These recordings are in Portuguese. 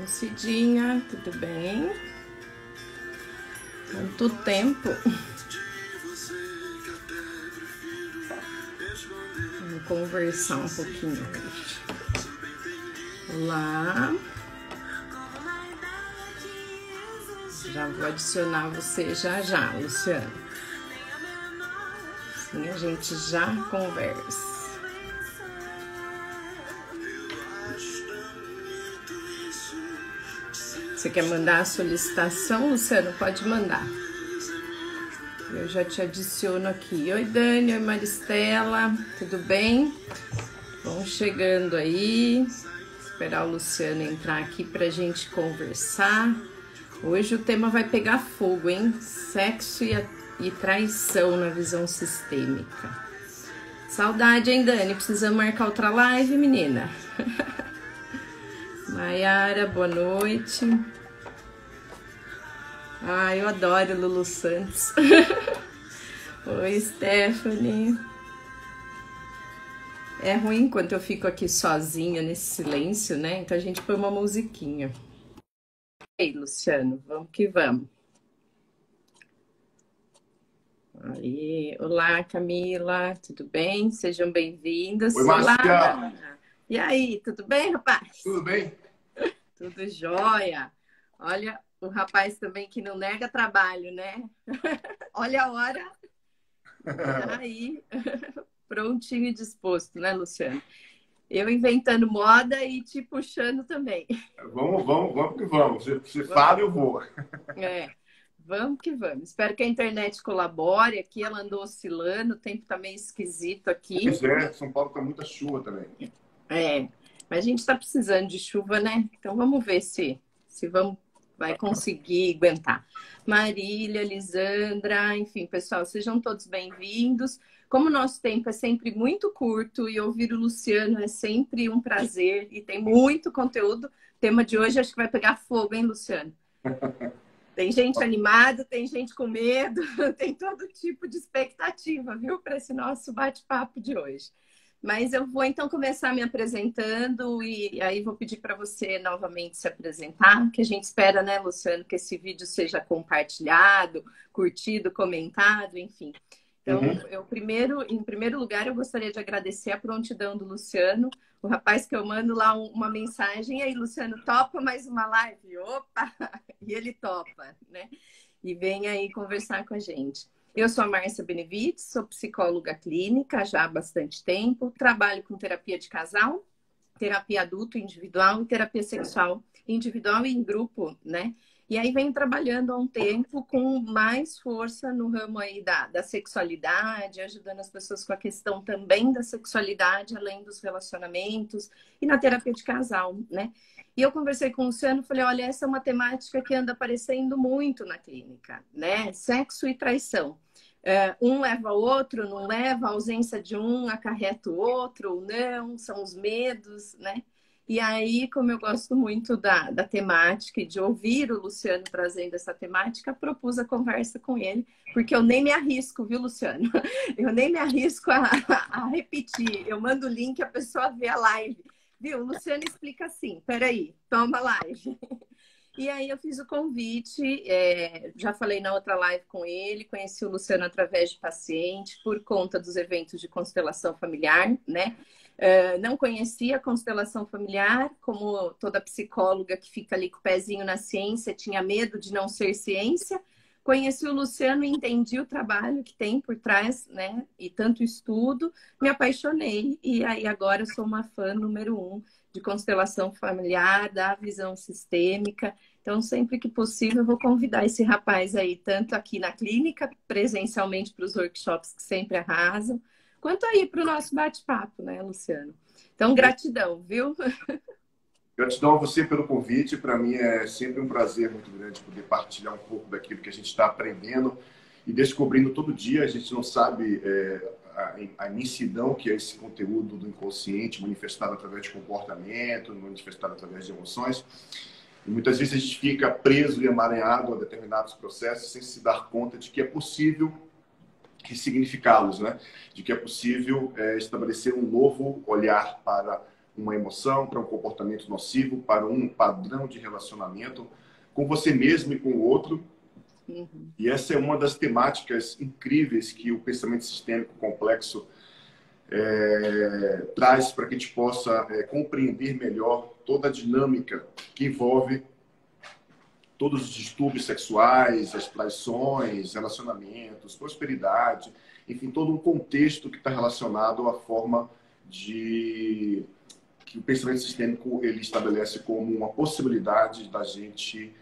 Lucidinha, tudo bem? Quanto tempo? Vamos conversar um pouquinho hoje. Olá. Já vou adicionar você já, Luciano. Assim a gente já conversa. Você quer mandar a solicitação, Luciano? Pode mandar. Eu já te adiciono aqui. Oi, Dani. Oi, Maristela. Tudo bem? Vão chegando aí. Esperar o Luciano entrar aqui pra gente conversar. Hoje o tema vai pegar fogo, hein? Sexo e traição na visão sistêmica. Saudade, hein, Dani? Precisamos marcar outra live, menina? Maiara, boa noite. Ah, eu adoro Lulu Santos. Oi, Stephanie. É ruim quando eu fico aqui sozinha nesse silêncio, né? Então a gente põe uma musiquinha. Ei, Luciano, vamos que vamos. Aí, olá, Camila, tudo bem? Sejam bem-vindos. Oi, Márcia. E aí, tudo bem, rapaz? Tudo bem? Tudo jóia. Olha, o rapaz também que não nega trabalho, né? Olha a hora. Tá aí, prontinho e disposto, né, Luciano? Eu inventando moda e te puxando também. Vamos que vamos. Você fala e eu vou. Vamos que vamos. Espero que a internet colabore. Aqui ela andou oscilando, o tempo tá meio esquisito aqui. Pois é, São Paulo tá muita chuva também. Mas a gente está precisando de chuva, né? Então vamos ver se vai conseguir aguentar. Marília, Lisandra, enfim, pessoal, sejam todos bem-vindos. Como o nosso tempo é sempre muito curto e ouvir o Luciano é sempre um prazer e tem muito conteúdo, o tema de hoje acho que vai pegar fogo, hein, Luciano? Tem gente animada, tem gente com medo, tem todo tipo de expectativa, viu, para esse nosso bate-papo de hoje. Mas eu vou então começar me apresentando e aí vou pedir para você novamente se apresentar, que a gente espera, né, Luciano, que esse vídeo seja compartilhado, curtido, comentado, enfim. Então, em primeiro lugar, eu gostaria de agradecer a prontidão do Luciano, o rapaz que eu mando lá uma mensagem, e aí, Luciano, topa mais uma live? Opa! E ele topa, né? E vem aí conversar com a gente. Eu sou a Márcia Benevides, sou psicóloga clínica já há bastante tempo, trabalho com terapia de casal, terapia adulto individual e terapia sexual individual e em grupo, né? E aí venho trabalhando há um tempo com mais força no ramo aí da sexualidade, ajudando as pessoas com a questão também da sexualidade, além dos relacionamentos, e na terapia de casal, né? E eu conversei com o Luciano e falei, olha, essa é uma temática que anda aparecendo muito na clínica, né? Sexo e traição. Um leva ao outro, não leva, a ausência de um acarreta o outro, ou não, são os medos, né? E aí, como eu gosto muito da temática e de ouvir o Luciano trazendo essa temática, propus a conversa com ele, porque eu nem me arrisco, viu, Luciano? Eu nem me arrisco a repetir. Eu mando o link, a pessoa vê a live. Viu? O Luciano explica assim, peraí, toma a live. E aí eu fiz o convite, já falei na outra live com ele, conheci o Luciano através de paciente, por conta dos eventos de constelação familiar, né? Não conhecia a constelação familiar, como toda psicóloga que fica ali com o pezinho na ciência, tinha medo de não ser ciência. Conheci o Luciano e entendi o trabalho que tem por trás, né? E tanto estudo, me apaixonei. E aí agora eu sou uma fã número 1 de constelação familiar, da visão sistêmica. Então, sempre que possível, eu vou convidar esse rapaz aí, tanto aqui na clínica, presencialmente para os workshops que sempre arrasam, quanto aí para o nosso bate-papo, né, Luciano? Então, gratidão, viu? Gratidão a você pelo convite. Para mim é sempre um prazer muito grande poder partilhar um pouco daquilo que a gente está aprendendo e descobrindo todo dia. A gente não sabe a imensidão que é esse conteúdo do inconsciente manifestado através de comportamento, manifestado através de emoções. E muitas vezes a gente fica preso e emaranhado a determinados processos sem se dar conta de que é possível ressignificá-los, né? De que é possível estabelecer um novo olhar para uma emoção, para um comportamento nocivo, para um padrão de relacionamento com você mesmo e com o outro. E essa é uma das temáticas incríveis que o pensamento sistêmico complexo traz para que a gente possa compreender melhor toda a dinâmica que envolve todos os distúrbios sexuais, as traições, relacionamentos, prosperidade, enfim, todo um contexto que está relacionado à forma que o pensamento sistêmico ele estabelece como uma possibilidade da gente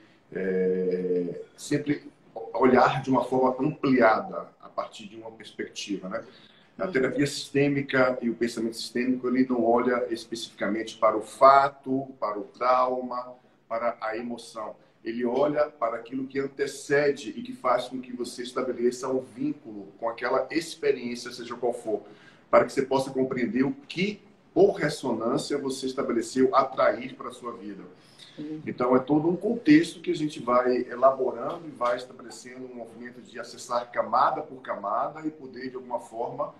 sempre olhar de uma forma ampliada a partir de uma perspectiva, né? A terapia sistêmica e o pensamento sistêmico ele não olha especificamente para o fato, para o trauma, para a emoção. Ele olha para aquilo que antecede e que faz com que você estabeleça um vínculo com aquela experiência, seja qual for, para que você possa compreender o que, por ressonância, você estabeleceu atrair para a sua vida. Então, é todo um contexto que a gente vai elaborando e vai estabelecendo um movimento de acessar camada por camada e poder, de alguma forma,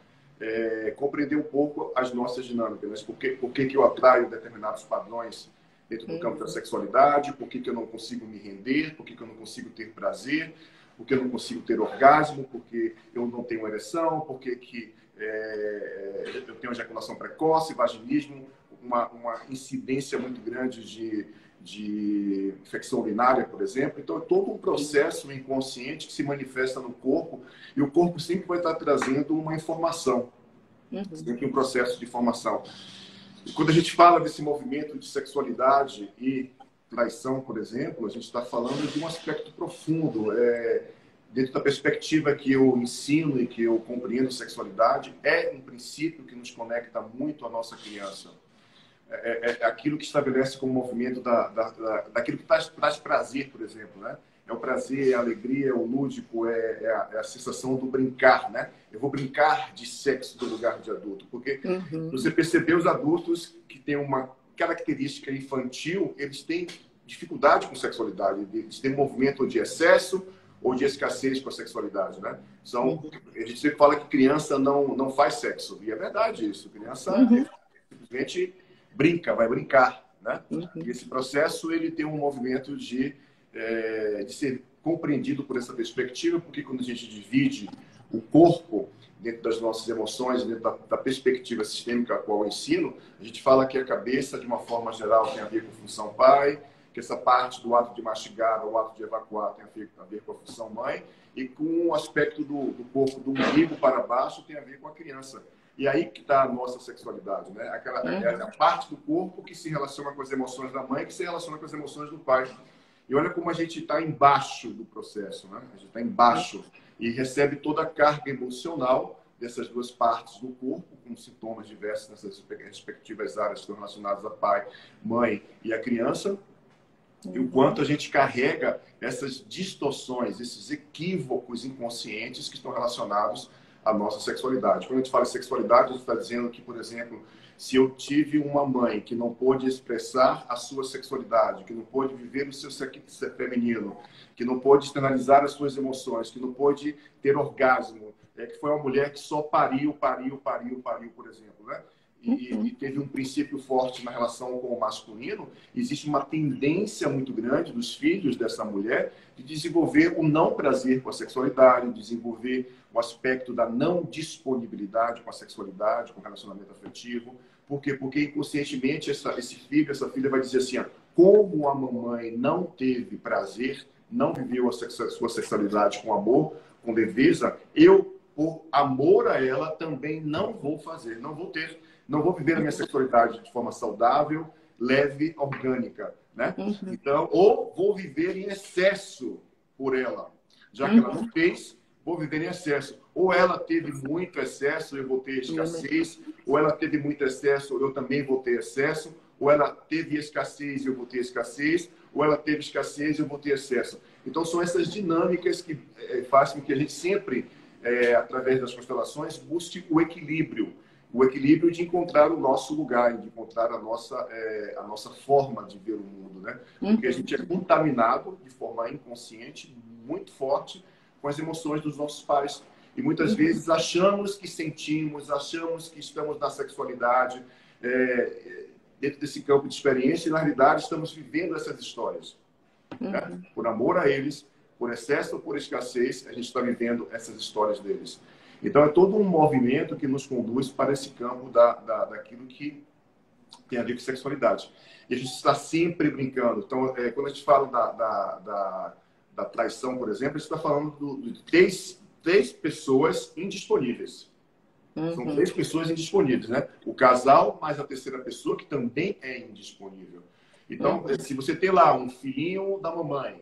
compreender um pouco as nossas dinâmicas. Né? Por que eu atraio determinados padrões dentro do campo da sexualidade? Por que eu não consigo me render? Por que eu não consigo ter prazer? Por que eu não consigo ter orgasmo? Por que eu não tenho ereção? Por que eu tenho ejaculação precoce, vaginismo, uma incidência muito grande de infecção urinária, por exemplo. Então, é todo um processo inconsciente que se manifesta no corpo e o corpo sempre vai estar trazendo uma informação, sempre um processo de informação. E quando a gente fala desse movimento de sexualidade e traição, por exemplo, a gente está falando de um aspecto profundo. Dentro da perspectiva que eu ensino e que eu compreendo sexualidade, é um princípio que nos conecta muito à nossa criança. É aquilo que estabelece como movimento daquilo que traz prazer, por exemplo, né? É o prazer, é a alegria, é o lúdico, é a sensação do brincar, né? Eu vou brincar de sexo no lugar de adulto, porque você percebeu os adultos que têm uma característica infantil, eles têm dificuldade com sexualidade, eles têm um movimento de excesso ou de escassez com a sexualidade, né? A gente sempre fala que criança não faz sexo, e é verdade isso, criança simplesmente vai brincar, né? E esse processo ele tem um movimento de ser compreendido por essa perspectiva, porque quando a gente divide o corpo dentro das nossas emoções, dentro da perspectiva sistêmica a qual eu ensino, a gente fala que a cabeça, de uma forma geral, tem a ver com função pai, que essa parte do ato de mastigar ou ato de evacuar tem a ver com a função mãe, e com o aspecto do corpo, do umbigo para baixo, tem a ver com a criança. E aí que está a nossa sexualidade, né? A parte do corpo que se relaciona com as emoções da mãe, que se relaciona com as emoções do pai. E olha como a gente está embaixo do processo, né? A gente está embaixo e recebe toda a carga emocional dessas duas partes do corpo, com sintomas diversos nessas respectivas áreas que estão relacionadas a pai, mãe e a criança. E o quanto a gente carrega essas distorções, esses equívocos inconscientes que estão relacionados à nossa sexualidade. Quando a gente fala em sexualidade, a gente está dizendo que, por exemplo, se eu tive uma mãe que não pôde expressar a sua sexualidade, que não pôde viver o seu sexo feminino, que não pôde externalizar as suas emoções, que não pôde ter orgasmo, que foi uma mulher que só pariu, por exemplo, né? E teve um princípio forte na relação com o masculino, existe uma tendência muito grande dos filhos dessa mulher de desenvolver o não prazer com a sexualidade, desenvolver o aspecto da não disponibilidade com a sexualidade, com o relacionamento afetivo. Por quê? Porque inconscientemente esse filho, essa filha vai dizer assim, como a mamãe não teve prazer, não viveu a sua sexualidade com amor, com leveza, eu, por amor a ela, também não vou fazer, não vou viver a minha sexualidade de forma saudável, leve, orgânica, né? Então, ou vou viver em excesso por ela. Já que ela não fez, vou viver em excesso. Ou ela teve muito excesso, eu vou ter escassez. Ou ela teve muito excesso, eu também vou ter excesso. Ou ela teve escassez, eu vou ter escassez. Ou ela teve escassez, eu vou ter excesso. Então, são essas dinâmicas que fazem com que a gente sempre, através das constelações, busque o equilíbrio de encontrar o nosso lugar, de encontrar a nossa forma de ver o mundo, né? Porque a gente é contaminado de forma inconsciente, muito forte, com as emoções dos nossos pais. E muitas vezes achamos que sentimos, achamos que estamos na sexualidade, dentro desse campo de experiência e, na realidade, estamos vivendo essas histórias. Né? Por amor a eles, por excesso ou por escassez, a gente está vivendo essas histórias deles. Então, é todo um movimento que nos conduz para esse campo daquilo que tem a ver com sexualidade. E a gente está sempre brincando. Então, quando a gente fala da traição, por exemplo, a gente está falando de três pessoas indisponíveis. São três pessoas indisponíveis, né? O casal mais a terceira pessoa, que também é indisponível. Então, se você tem lá um filhinho da mamãe,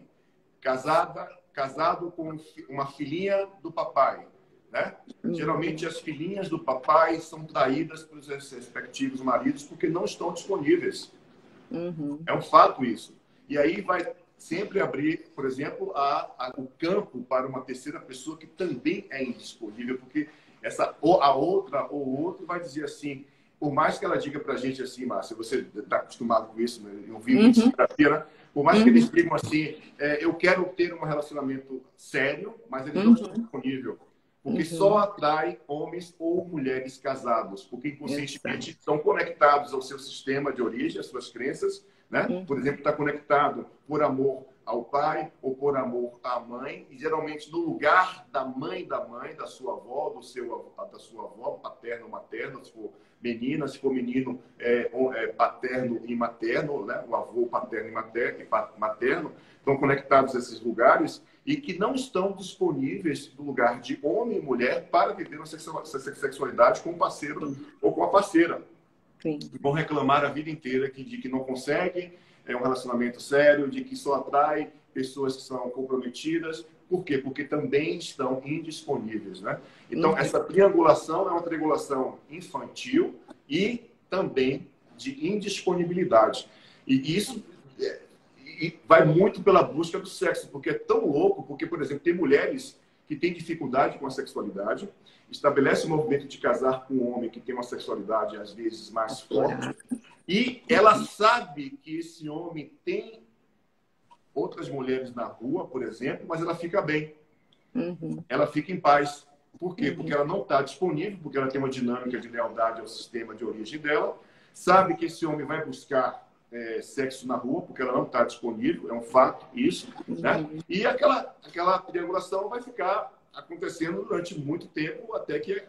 casado com uma filhinha do papai, né? Geralmente as filhinhas do papai são traídas pelos respectivos maridos porque não estão disponíveis. É um fato isso. E aí vai sempre abrir, por exemplo, o campo para uma terceira pessoa que também é indisponível, porque a outra ou o outro vai dizer assim, por mais que ela diga para a gente assim, Márcia, você está acostumado com isso, né? Eu vi muito isso na terapia, né? Por mais que eles digam assim, eu quero ter um relacionamento sério, mas eles não estão disponíveis. Porque só atrai homens ou mulheres casados, porque inconscientemente estão conectados ao seu sistema de origem, às suas crenças, né? Por exemplo, está conectado por amor ao pai ou por amor à mãe, e geralmente no lugar da mãe, da sua avó, da sua avó, paterno ou materno, se for menina, se for menino, paterno e materno, né? O avô paterno e materno, estão conectados a esses lugares e que não estão disponíveis no lugar de homem e mulher para viver uma sexualidade com o parceiro ou com a parceira. Sim. E vão reclamar a vida inteira de que não conseguem um relacionamento sério, de que só atrai pessoas que são comprometidas. Por quê? Porque também estão indisponíveis, né? Então, essa triangulação é uma triangulação infantil e também de indisponibilidade. E isso vai muito pela busca do sexo, porque é tão louco, porque, por exemplo, tem mulheres que têm dificuldade com a sexualidade, estabelece o movimento de casar com um homem que tem uma sexualidade, às vezes, mais forte, e ela sabe que esse homem tem outras mulheres na rua, por exemplo, mas ela fica bem. Ela fica em paz. Por quê? Porque ela não está disponível, porque ela tem uma dinâmica de lealdade ao sistema de origem dela, sabe que esse homem vai buscar sexo na rua, porque ela não está disponível, é um fato isso, né? E aquela triangulação vai ficar acontecendo durante muito tempo, até que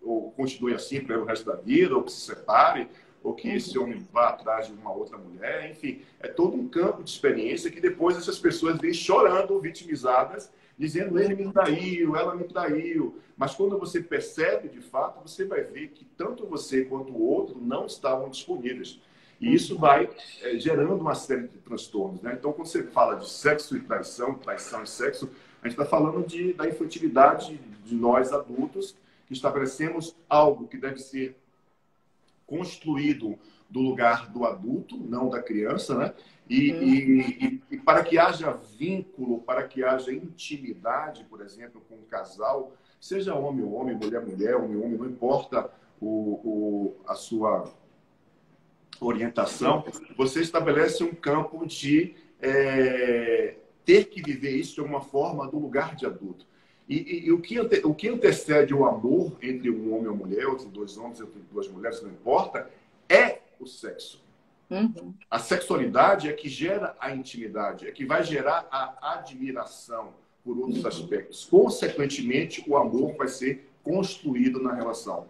ou continue assim pelo resto da vida, ou que se separe, ou que esse homem vá atrás de uma outra mulher, enfim, é todo um campo de experiência que depois essas pessoas vêm chorando, vitimizadas, dizendo ele me traiu, ela me traiu. Mas quando você percebe de fato, você vai ver que tanto você quanto o outro não estavam disponíveis. E isso vai gerando uma série de transtornos, né? Então, quando você fala de sexo e traição e sexo, a gente está falando da infantilidade de nós adultos, que estabelecemos algo que deve ser construído do lugar do adulto, não da criança, né? E para que haja vínculo, para que haja intimidade, por exemplo, com um casal, seja homem ou homem, mulher, mulher, homem, homem, não importa a sua orientação, você estabelece um campo de ter que viver isso de alguma forma do lugar de adulto. E o que antecede o amor entre um homem e uma mulher, entre dois homens, entre duas mulheres, não importa, é o sexo. A sexualidade é que gera a intimidade, é que vai gerar a admiração por outros aspectos. Consequentemente, o amor vai ser construído na relação.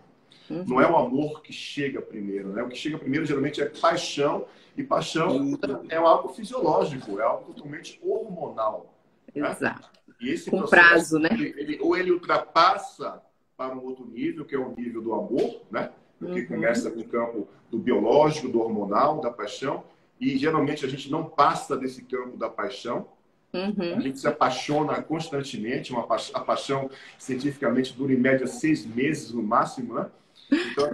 Não é o amor que chega primeiro, né? O que chega primeiro geralmente é paixão, e paixão é algo fisiológico, é algo totalmente hormonal. Exato. Né? E esse com processo, prazo, né? Ele ultrapassa para um outro nível, que é o nível do amor, né? Que começa com o campo do biológico, do hormonal, da paixão, e geralmente a gente não passa desse campo da paixão. A gente se apaixona constantemente, a paixão cientificamente dura em média 6 meses no máximo, né? Então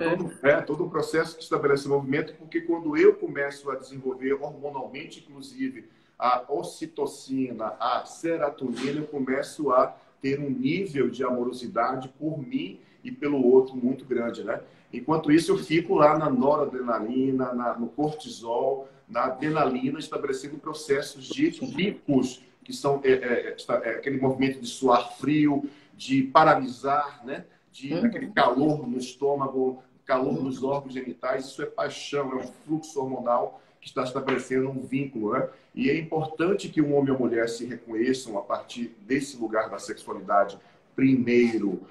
é todo um processo que estabelece o movimento, porque quando eu começo a desenvolver hormonalmente, inclusive, a ocitocina, a serotonina, eu começo a ter um nível de amorosidade por mim e pelo outro muito grande, né? Enquanto isso, eu fico lá na noradrenalina, no cortisol, na adrenalina, estabelecendo processos de picos, que são aquele movimento de suar frio, de paralisar, né? Aquele calor no estômago, calor dos órgãos genitais, isso é paixão, é um fluxo hormonal que está estabelecendo um vínculo, né? E é importante que um homem e uma mulher se reconheçam a partir desse lugar da sexualidade primeiro,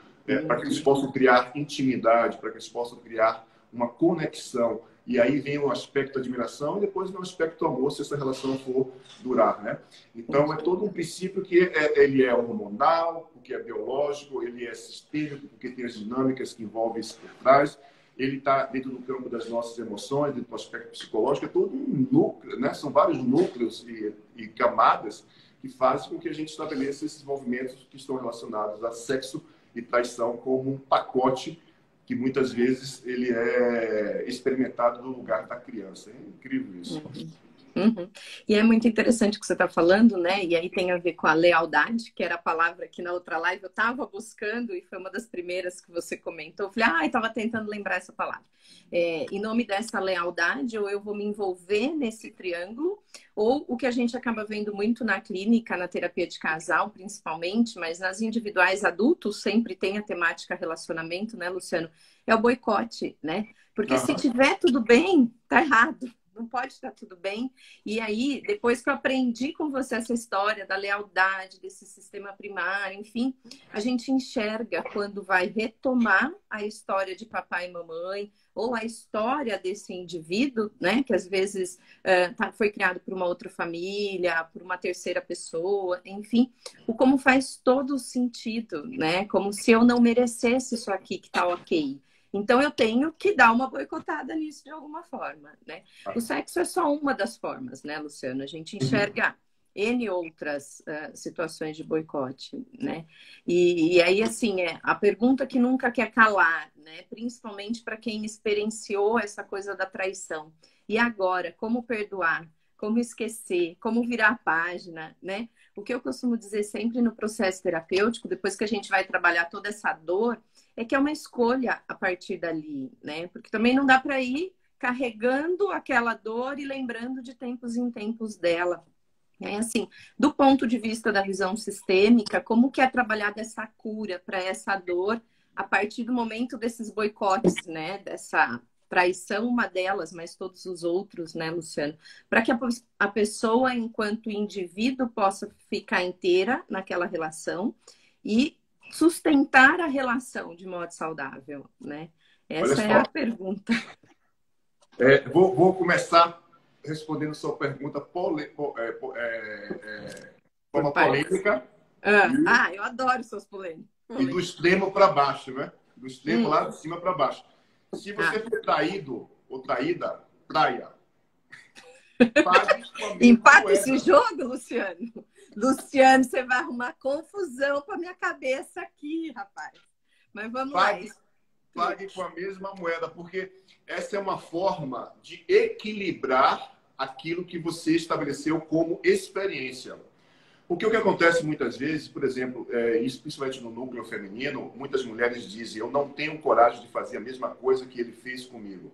para que eles possam criar intimidade, para que eles possam criar uma conexão. E aí vem o aspecto admiração e depois vem o aspecto amor, se essa relação for durar, né? Então, é todo um princípio que ele é hormonal, porque é biológico, ele é sistêmico, porque tem as dinâmicas que envolvem isso por trás. Ele está dentro do campo das nossas emoções, dentro do aspecto psicológico, é todo um núcleo, né? São vários núcleos e camadas que fazem com que a gente estabeleça esses movimentos que estão relacionados a sexo e traição como um pacote que muitas vezes ele é experimentado no lugar da criança. É incrível isso. Uhum. E é muito interessante o que você está falando, né? E aí tem a ver com a lealdade, que era a palavra que na outra live eu estava buscando e foi uma das primeiras que você comentou. Eu falei, estava tentando lembrar essa palavra. Em nome dessa lealdade, ou eu vou me envolver nesse triângulo, ou o que a gente acaba vendo muito na clínica, na terapia de casal, principalmente, mas nas individuais adultos sempre tem a temática relacionamento, né, Luciano? É o boicote, né? Porque se tiver tudo bem, tá errado. Não pode estar tudo bem. E aí, depois que eu aprendi com você essa história da lealdade, desse sistema primário, enfim, a gente enxerga quando vai retomar a história de papai e mamãe, ou a história desse indivíduo, né, que às vezes foi criado por uma outra família, por uma terceira pessoa, enfim, o como faz todo sentido, né, como se eu não merecesse isso aqui que tá ok. Então, eu tenho que dar uma boicotada nisso de alguma forma, né? O sexo é só uma das formas, né, Luciano? A gente enxerga N outras situações de boicote, né? E aí, assim, a pergunta que nunca quer calar, né? Principalmente para quem experienciou essa coisa da traição. E agora, como perdoar? Como esquecer? Como virar a página, né? O que eu costumo dizer sempre no processo terapêutico, depois que a gente vai trabalhar toda essa dor, é que é uma escolha a partir dali, né? Porque também não dá para ir carregando aquela dor e lembrando de tempos em tempos dela. É assim, do ponto de vista da visão sistêmica, como que é trabalhada essa cura para essa dor a partir do momento desses boicotes, né? Dessa traição, uma delas, mas todos os outros, né, Luciano? Para que a pessoa, enquanto indivíduo, possa ficar inteira naquela relação e sustentar a relação de modo saudável, né? Essa é a pergunta. Vou começar respondendo sua pergunta forma polêmica. Eu adoro suas polêmicas. E do extremo para baixo, né? Do extremo lá de cima para baixo. Se você for traído ou traída, traia. Empata esse jogo, Luciano? Luciano, você vai arrumar confusão com a minha cabeça aqui, rapaz. Mas vamos lá. Pague com a mesma moeda, porque essa é uma forma de equilibrar aquilo que você estabeleceu como experiência. Porque o que acontece muitas vezes, por exemplo, isso principalmente no núcleo feminino, muitas mulheres dizem, eu não tenho coragem de fazer a mesma coisa que ele fez comigo.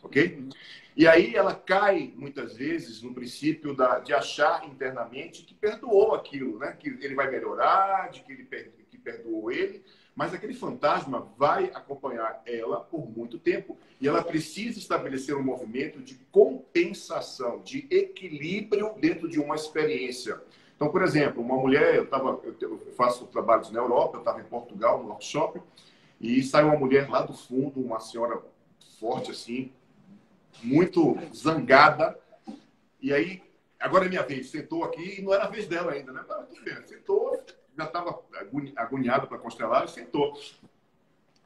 Ok? E aí ela cai, muitas vezes, no princípio de achar internamente que perdoou aquilo, né? Que ele vai melhorar, de que perdoou ele, mas aquele fantasma vai acompanhar ela por muito tempo. E ela precisa estabelecer um movimento de compensação, de equilíbrio dentro de uma experiência. Então, por exemplo, uma mulher, eu faço trabalhos na Europa, eu estava em Portugal, no workshop, e saiu uma mulher lá do fundo, uma senhora forte assim, muito zangada, e aí, agora é minha vez, sentou aqui, e não era a vez dela ainda, né? Tava tudo bem, sentou, já estava agoniado para constelar, e sentou.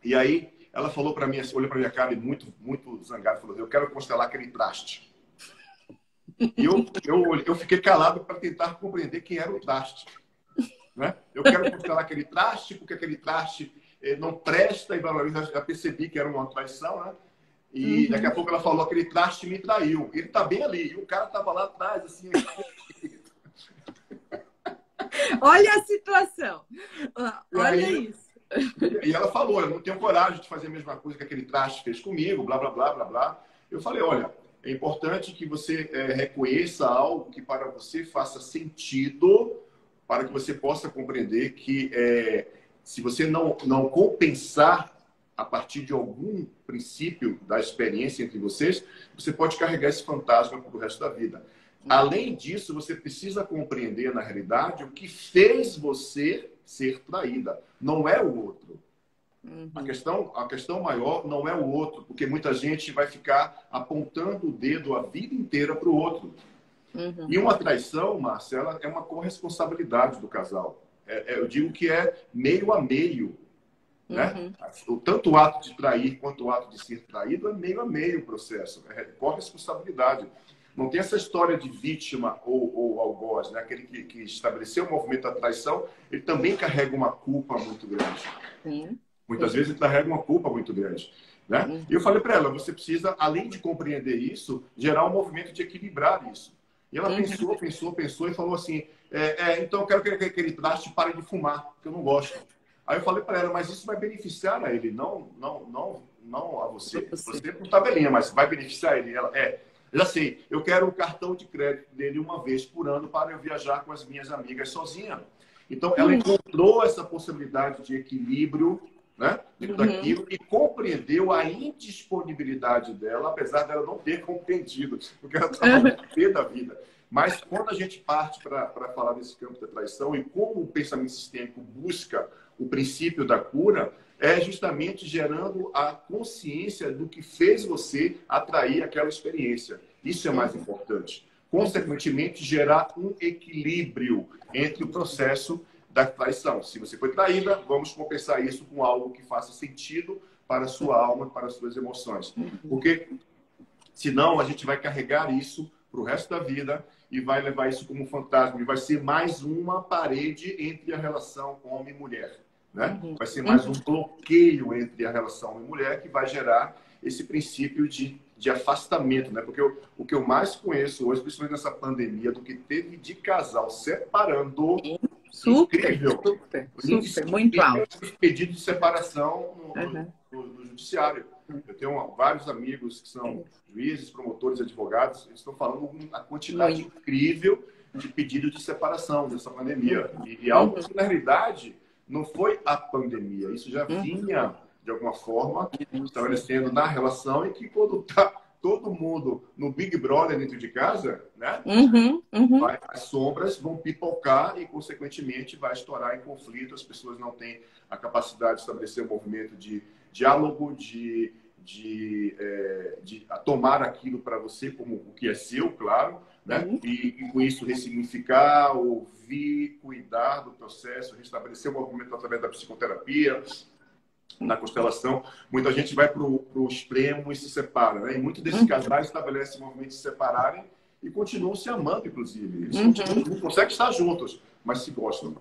E aí, ela falou para mim, olhou para minha cara, muito, muito zangada, falou, eu quero constelar aquele traste. E eu fiquei calado para tentar compreender quem era o traste. Né? Eu quero constelar aquele traste, porque aquele traste não presta, e já percebi que era uma traição, né? E daqui a pouco ela falou, aquele traste me traiu. Ele tá bem ali, e o cara tava lá atrás, assim. Olha a situação. Olha aí, isso. E ela falou, eu não tenho coragem de fazer a mesma coisa que aquele traste fez comigo, blá, blá, blá, blá, blá. Eu falei, olha, é importante que você reconheça algo que para você faça sentido, para que você possa compreender que se você não compensar a partir de algum princípio da experiência entre vocês, você pode carregar esse fantasma para o resto da vida. Além disso, você precisa compreender, na realidade, o que fez você ser traída. Não é o outro. A questão maior não é o outro, porque muita gente vai ficar apontando o dedo a vida inteira para o outro. E uma traição, Marcela, é uma corresponsabilidade do casal. Eu digo que é meio a meio. Né? Tanto o ato de trair quanto o ato de ser traído é meio a meio o processo. É corresponsabilidade. Não tem essa história de vítima ou algoz, né? Aquele que estabeleceu o movimento da traição, ele também carrega uma culpa muito grande. Muitas vezes ele carrega uma culpa muito grande. Né? E eu falei para ela, você precisa, além de compreender isso, gerar um movimento de equilibrar isso. E ela pensou e falou assim, então eu quero que aquele traste pare de fumar, porque eu não gosto. Aí eu falei para ela, mas isso vai beneficiar a ele, não a você. Você não está velhinha, mas vai beneficiar ele. Ela, já sei, eu quero o cartão de crédito dele uma vez por ano para eu viajar com as minhas amigas sozinha. Então, ela encontrou essa possibilidade de equilíbrio, né, dentro daquilo, e compreendeu a indisponibilidade dela, apesar dela não ter compreendido, porque ela estava no pé da vida. Mas quando a gente parte para falar desse campo da traição e como o pensamento sistêmico busca o princípio da cura, é justamente gerando a consciência do que fez você atrair aquela experiência. Isso é mais importante. Consequentemente, gerar um equilíbrio entre o processo da traição. Se você foi traída, vamos compensar isso com algo que faça sentido para a sua alma, para as suas emoções. Porque senão a gente vai carregar isso para o resto da vida e vai levar isso como um fantasma. E vai ser mais uma parede entre a relação homem e mulher. Né? Vai ser mais um bloqueio entre a relação homem e mulher que vai gerar esse princípio de afastamento. Né? Porque o que eu mais conheço hoje, principalmente nessa pandemia, do que teve de casal separando... Super, muito alto. Pedido de separação no judiciário. Eu tenho vários amigos que são juízes, promotores, advogados, eles estão falando uma quantidade incrível de pedido de separação dessa pandemia. E algo que, na realidade, não foi a pandemia. Isso já vinha, de alguma forma, estabelecendo na relação e que quando está todo mundo no Big Brother dentro de casa, né? As sombras vão pipocar e, consequentemente, vai estourar em conflito. As pessoas não têm a capacidade de estabelecer um movimento de diálogo, de tomar aquilo para você como o que é seu, claro, né? E com isso ressignificar, ouvir, cuidar do processo, restabelecer o movimento através da psicoterapia. Na constelação, muita gente vai para o extremo e se separa, né? E muitos desses casais estabelecem movimentos de se separarem e continuam se amando, inclusive. Eles não conseguem estar juntos, mas se gostam.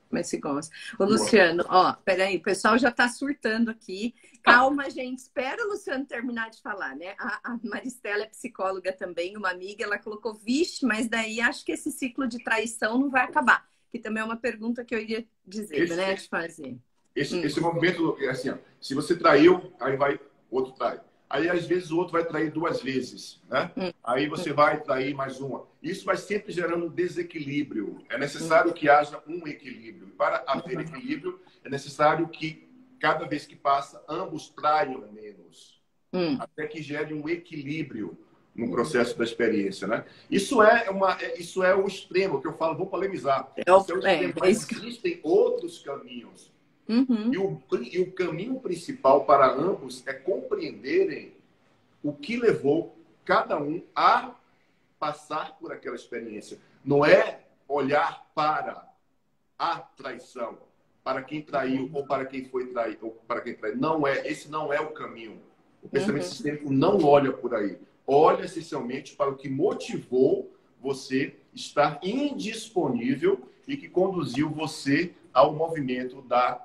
Mas se gosta. Ô, Luciano, peraí, o pessoal já está surtando aqui. Calma, gente, espera o Luciano terminar de falar, né? A Maristela é psicóloga também, uma amiga, ela colocou, vixe, mas daí acho que esse ciclo de traição não vai acabar. Que também é uma pergunta que eu iria dizer, né, de fazer. Esse movimento é assim, ó, se você traiu, aí vai, outro trai. Aí, às vezes, o outro vai trair 2 vezes, né? Aí você vai trair mais uma. Isso vai sempre gerando um desequilíbrio. É necessário que haja um equilíbrio. Para haver equilíbrio, é necessário que, cada vez que passa, ambos traiam menos. Até que gere um equilíbrio no processo da experiência, né? Isso é o extremo, que eu falo, vou polemizar. Isso é o extremo, mas existem outros caminhos. E o caminho principal para ambos é compreenderem o que levou cada um a passar por aquela experiência. Não é olhar para a traição, para quem traiu ou para quem foi traído, ou para quem traiu. Esse não é o caminho. O pensamento sistêmico não olha por aí. Olha essencialmente para o que motivou você estar indisponível e que conduziu você ao movimento da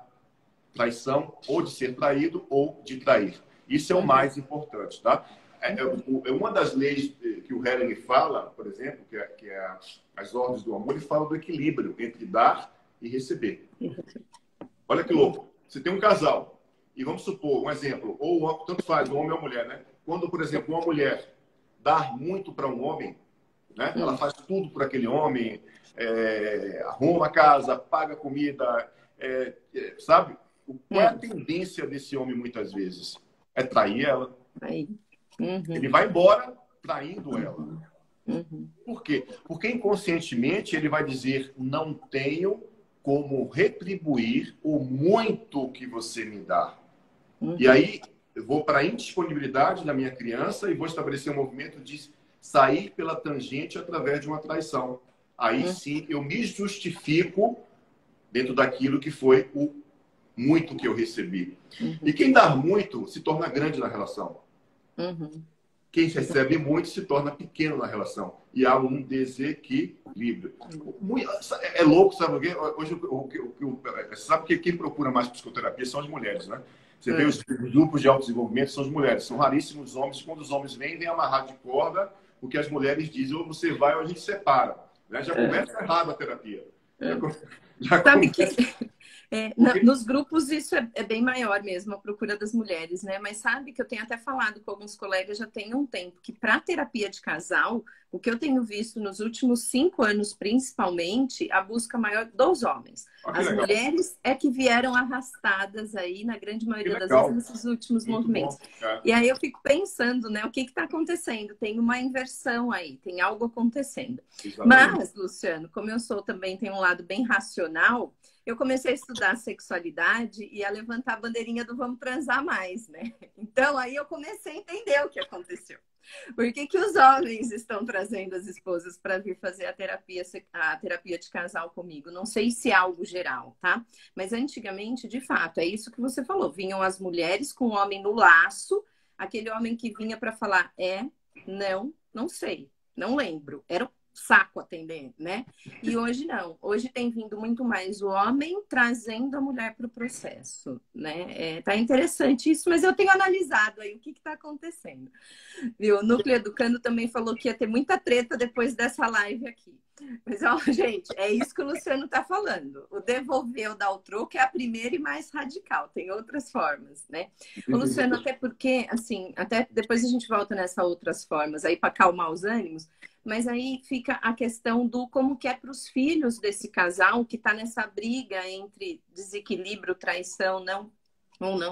traição, ou de ser traído, ou de trair. Isso é o mais importante, tá? É uma das leis que o Helen fala, por exemplo, que é as ordens do amor, ele fala do equilíbrio entre dar e receber. Olha que louco. Você tem um casal, e vamos supor, um exemplo, ou tanto faz, um homem ou mulher, né? Quando, por exemplo, uma mulher dá muito para um homem, né? Ela faz tudo por aquele homem, arruma a casa, paga comida, sabe? Qual é a tendência desse homem muitas vezes? É trair ela. Aí. Uhum. Ele vai embora traindo ela. Uhum. Por quê? Porque inconscientemente ele vai dizer: não tenho como retribuir o muito que você me dá. Uhum. E aí eu vou para a indisponibilidade da minha criança e vou estabelecer um movimento de sair pela tangente através de uma traição. Aí sim eu me justifico dentro daquilo que foi o muito que eu recebi. Uhum. E quem dá muito se torna grande na relação. Uhum. Quem recebe muito se torna pequeno na relação. E há um desequilíbrio. É louco, sabe o quê? Hoje, sabe que quem procura mais psicoterapia são as mulheres, né? Você vê os grupos de autodesenvolvimento, são as mulheres. São raríssimos os homens. Quando os homens vêm amarrar de corda, o que as mulheres dizem: ou você vai ou a gente separa. Né? Já começa errado a terapia. Sabe que nos grupos isso é bem maior mesmo, a procura das mulheres, né? Mas sabe que eu tenho até falado com alguns colegas já tem um tempo que para terapia de casal, o que eu tenho visto nos últimos 5 anos, principalmente, a busca maior dos homens. As legal. mulheres é que vieram arrastadas aí, na grande maioria das vezes, nesses últimos movimentos. E aí eu fico pensando, né? O que está acontecendo? Tem uma inversão aí, tem algo acontecendo. Exatamente. Mas, Luciano, como eu sou também, tem um lado bem racional, eu comecei a estudar sexualidade e a levantar a bandeirinha do vamos transar mais, né? Então, aí eu comecei a entender o que aconteceu. Por que os homens estão trazendo as esposas para vir fazer a terapia de casal comigo? Não sei se é algo geral, tá? Mas antigamente, de fato, é isso que você falou. Vinham as mulheres com o homem no laço, aquele homem que vinha para falar não sei, não lembro. Era saco atender, né? E hoje não. Hoje tem vindo muito mais o homem trazendo a mulher para o processo, né? Tá interessante isso, mas eu tenho analisado aí o que está acontecendo. Viu? O Núcleo Educando também falou que ia ter muita treta depois dessa live aqui. Mas, ó, gente, é isso que o Luciano está falando. O devolver ou dar o troco é a primeira e mais radical. Tem outras formas, né? O Luciano, até porque, assim, até depois a gente volta nessas outras formas aí para acalmar os ânimos. Mas aí fica a questão do como que é para os filhos desse casal que está nessa briga entre desequilíbrio, traição, não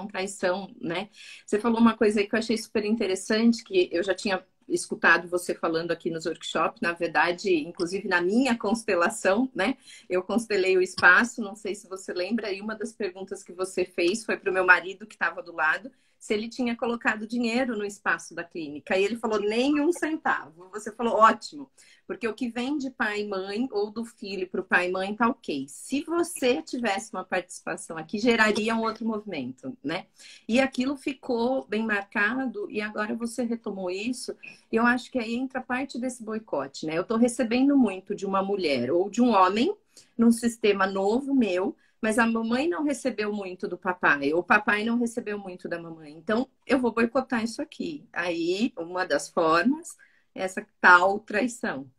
traição, né? Você falou uma coisa aí que eu achei super interessante, que eu já tinha escutado você falando aqui nos workshops, na verdade, inclusive na minha constelação, né? Eu constelei o espaço, não sei se você lembra, e uma das perguntas que você fez foi para o meu marido que estava do lado, se ele tinha colocado dinheiro no espaço da clínica. E ele falou, nem um centavo. Você falou, ótimo, porque o que vem de pai e mãe, ou do filho para o pai e mãe, tá ok. Se você tivesse uma participação aqui, geraria um outro movimento, né? E aquilo ficou bem marcado, e agora você retomou isso, e eu acho que aí entra parte desse boicote, né? Eu tô recebendo muito de uma mulher ou de um homem, num sistema novo meu, mas a mamãe não recebeu muito do papai, ou o papai não recebeu muito da mamãe. Então, eu vou boicotar isso aqui. Aí, uma das formas é essa tal traição.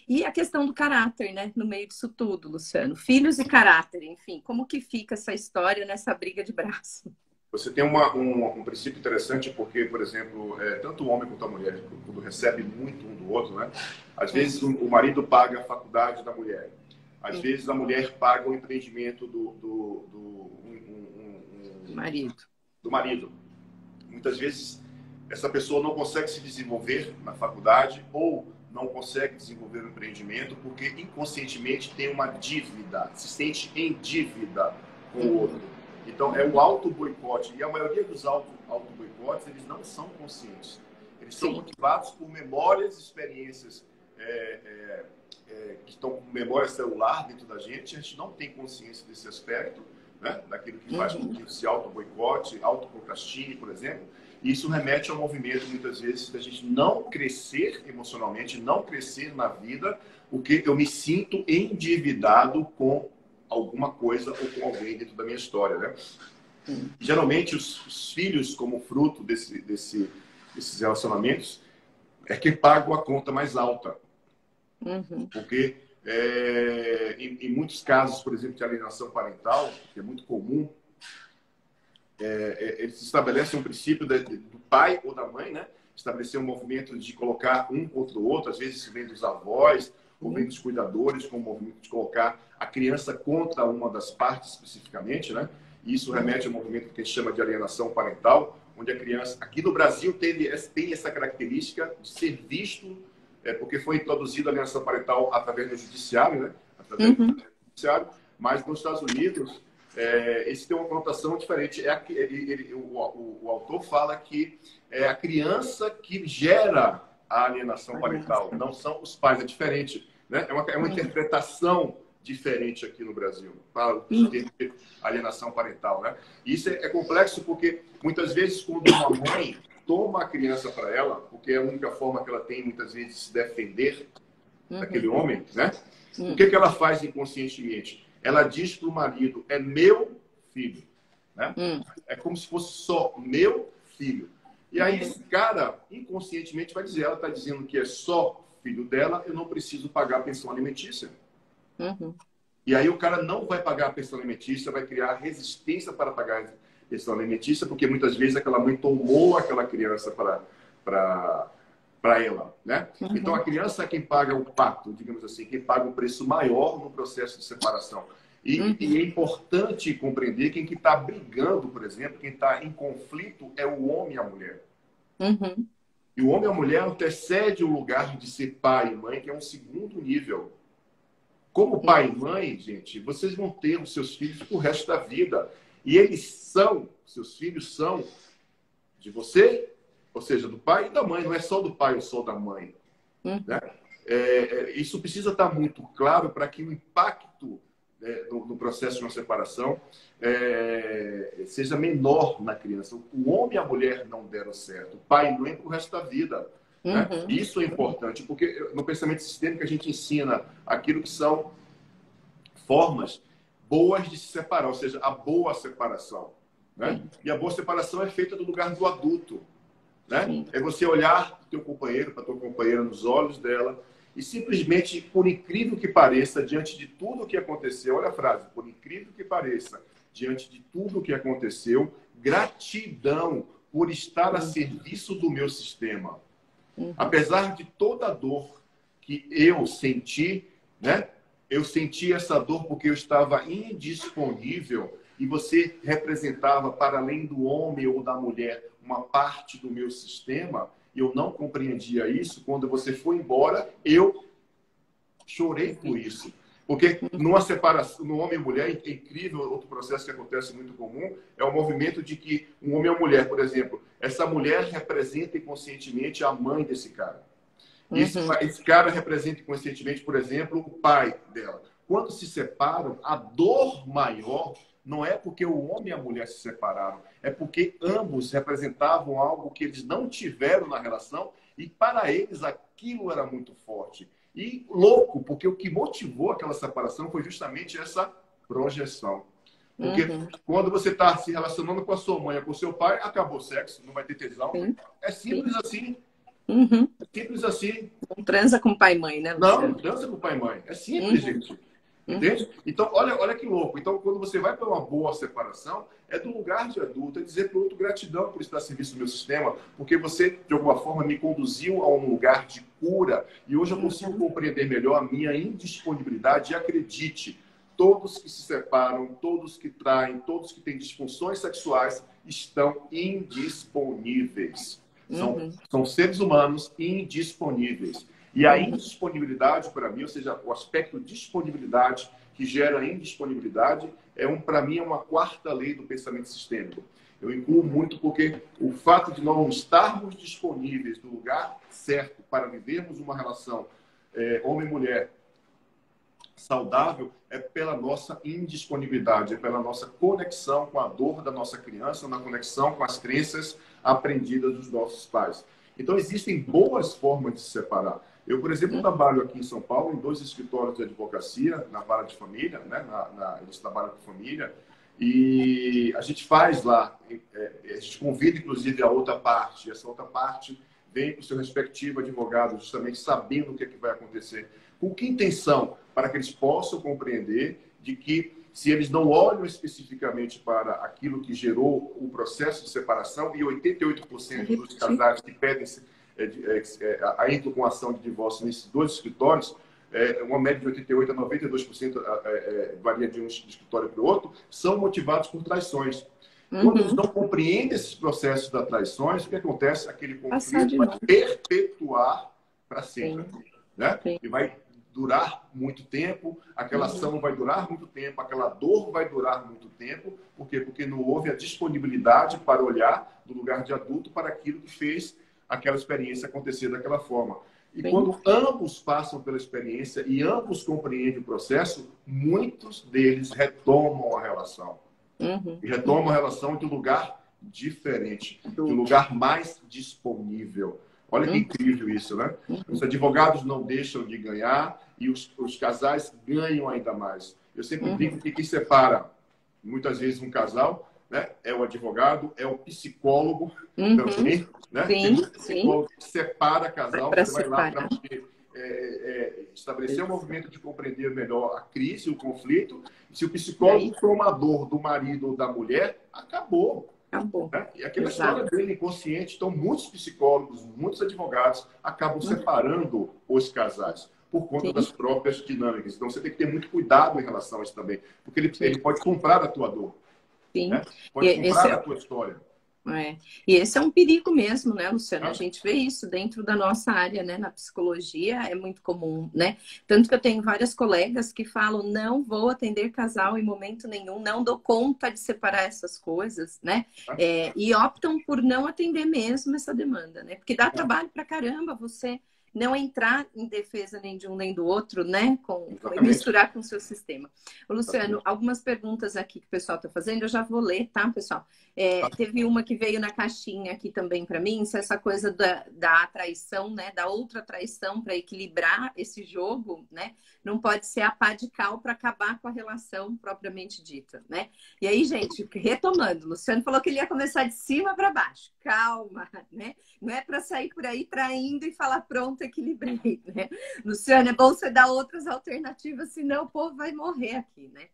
E a questão do caráter, né? No meio disso tudo, Luciano. Filhos e caráter, enfim. Como que fica essa história nessa briga de braço? Você tem um princípio interessante porque, por exemplo, tanto o homem quanto a mulher, quando recebe muito um do outro, né? Às vezes o marido paga a faculdade da mulher. Às vezes a mulher paga o empreendimento do marido. Muitas vezes essa pessoa não consegue se desenvolver na faculdade ou não consegue desenvolver o empreendimento porque inconscientemente tem uma dívida, se sente em dívida com o outro. Então é o auto-boicote. E a maioria dos auto-boicotes, eles não são conscientes. Eles são motivados por memórias, experiências que estão com memória celular dentro da gente. A gente não tem consciência desse aspecto, né? Daquilo que faz com que se auto-boicote, auto-procrastine, por exemplo. E isso remete ao movimento, muitas vezes, da gente não crescer emocionalmente, não crescer na vida, porque eu me sinto endividado com alguma coisa ou com alguém dentro da minha história, né? Geralmente, os filhos, como fruto desses relacionamentos, é quem paga a conta mais alta. Porque em muitos casos, por exemplo, de alienação parental, que é muito comum, eles estabelecem um princípio do pai ou da mãe, né? Estabelecer um movimento de colocar um contra o outro, às vezes vem dos avós, ou vem dos cuidadores, com o movimento de colocar a criança contra uma das partes especificamente, né? e isso remete ao movimento que a gente chama de alienação parental, onde a criança, aqui no Brasil, tem essa característica de ser visto, porque foi introduzida a alienação parental através do judiciário, né? Através do judiciário, mas nos Estados Unidos, esse tem uma conotação diferente. O autor fala que é a criança que gera a alienação parental, não são os pais, é diferente, né? É uma interpretação diferente aqui no Brasil, para o termo de alienação parental, né? E isso é complexo porque, muitas vezes, quando uma mãe toma a criança para ela, porque é a única forma que ela tem, muitas vezes, de se defender daquele homem, né? O que ela faz inconscientemente? Ela diz para o marido, é meu filho, né? É como se fosse só meu filho. E aí esse cara, inconscientemente, vai dizer, ela está dizendo que é só filho dela, eu não preciso pagar a pensão alimentícia. E aí o cara não vai pagar a pensão alimentícia, vai criar resistência para pagar a pensão alimentícia, porque muitas vezes aquela mãe tomou aquela criança para ela, né? Então a criança é quem paga o pato, digamos assim, quem paga o preço maior no processo de separação. E é importante compreender que quem está brigando, por exemplo, quem está em conflito é o homem e a mulher. E o homem e a mulher antecede o lugar de ser pai e mãe, que é um segundo nível. Como pai e mãe, gente, vocês vão ter os seus filhos pro resto da vida. E seus filhos são de você, ou seja, do pai e da mãe. Não é só do pai ou só da mãe. Né? Isso precisa estar muito claro para que o impacto no processo de uma separação seja menor na criança. O homem e a mulher não deram certo. O pai e mãe pro resto da vida. Né? Isso é importante, porque no pensamento sistêmico a gente ensina aquilo que são formas boas de se separar, ou seja, a boa separação. Né? E a boa separação é feita do lugar do adulto. Né? É você olhar para o teu companheiro, para a tua companheira nos olhos dela e simplesmente, por incrível que pareça, diante de tudo o que aconteceu, olha a frase, por incrível que pareça, diante de tudo o que aconteceu, gratidão por estar a serviço do meu sistema. Apesar de toda a dor que eu senti, né? Eu senti essa dor porque eu estava indisponível e você representava, para além do homem ou da mulher, uma parte do meu sistema. E eu não compreendia isso. Quando você foi embora, eu chorei por isso. Porque numa separação, no homem e mulher, é incrível, outro processo que acontece muito comum, é o movimento de que um homem ou mulher, por exemplo, essa mulher representa inconscientemente a mãe desse cara. Esse cara representa inconscientemente, por exemplo, o pai dela. Quando se separam, a dor maior não é porque o homem e a mulher se separaram, é porque ambos representavam algo que eles não tiveram na relação e para eles aquilo era muito forte. E louco, porque o que motivou aquela separação foi justamente essa projeção. Porque quando você está se relacionando com a sua mãe ou com o seu pai, acabou o sexo, não vai ter tesão. É simples assim. Simples assim. Não transa com pai e mãe, né, Luciano? Não transa com pai e mãe. É simples, gente. Entende? Então, olha que louco. Então, quando você vai para uma boa separação, é do lugar de adulto, é dizer para o outro gratidão por estar a serviço do meu sistema, porque você, de alguma forma, me conduziu a um lugar de cura e hoje eu consigo compreender melhor a minha indisponibilidade. E acredite, todos que se separam, todos que traem, todos que têm disfunções sexuais estão indisponíveis. São seres humanos indisponíveis. E a indisponibilidade, para mim, ou seja, o aspecto disponibilidade que gera indisponibilidade, para mim, é uma quarta lei do pensamento sistêmico. Eu incluo muito porque o fato de não estarmos disponíveis no lugar certo para vivermos uma relação homem-mulher saudável é pela nossa indisponibilidade, é pela nossa conexão com a dor da nossa criança, na conexão com as crenças aprendidas dos nossos pais. Então, existem boas formas de se separar. Eu, por exemplo, trabalho aqui em São Paulo em 2 escritórios de advocacia, na vara de família, né? Eles trabalham com família, e a gente faz lá, a gente convida, inclusive, a outra parte, essa outra parte vem com o seu respectivo advogado, justamente sabendo o que é que vai acontecer. Com que intenção? Para que eles possam compreender de que, se eles não olham especificamente para aquilo que gerou o processo de separação, e 88% dos casais que pedem entram com ação de divórcio nesses 2 escritórios, uma média de 88% a 92%, varia de um escritório para o outro, são motivados por traições. Quando eles não compreendem esses processos das traições, o que acontece? Aquele conflito vai perpetuar para sempre. Né? E vai durar muito tempo, aquela ação vai durar muito tempo, aquela dor vai durar muito tempo. Por quê? Porque não houve a disponibilidade para olhar do lugar de adulto para aquilo que fez aquela experiência acontecer daquela forma. E quando ambos passam pela experiência e ambos compreendem o processo, muitos deles retomam a relação. E retomam a relação de um lugar diferente, de um lugar mais disponível. Olha que incrível isso, né? Os advogados não deixam de ganhar e os casais ganham ainda mais. Eu sempre digo que quem separa, muitas vezes, um casal, né, é o advogado, é o psicólogo também, né? Tem um psicólogo que separa casal, você vai lá para estabelecer um movimento de compreender melhor a crise, o conflito. Se o psicólogo for uma dor do marido ou da mulher, acabou. Né? E aquela história dele inconsciente. Então, muitos psicólogos, muitos advogados acabam separando os casais por conta das próprias dinâmicas. Então, você tem que ter muito cuidado em relação a isso também, porque ele pode comprar a tua dor. Né? Pode comprar a tua história. E esse é um perigo mesmo, né, Luciano? A gente vê isso dentro da nossa área, né? Na psicologia é muito comum, né? Tanto que eu tenho várias colegas que falam, não vou atender casal em momento nenhum, não dou conta de separar essas coisas, né? E optam por não atender mesmo essa demanda, né? Porque dá trabalho pra caramba você não entrar em defesa nem de um nem do outro, né? Misturar com o seu sistema. Luciano, algumas perguntas aqui que o pessoal está fazendo, eu já vou ler, tá, pessoal? Teve uma que veio na caixinha aqui também para mim, se essa coisa da atraição, né? Da outra traição para equilibrar esse jogo, né? Não pode ser a pá de cal para acabar com a relação propriamente dita, né? E aí, gente, retomando, o Luciano falou que ele ia começar de cima para baixo. Calma, né? Não é para sair por aí traindo e falar pronto, equilibrei, né? Luciano, é bom você dar outras alternativas, senão o povo vai morrer aqui, né?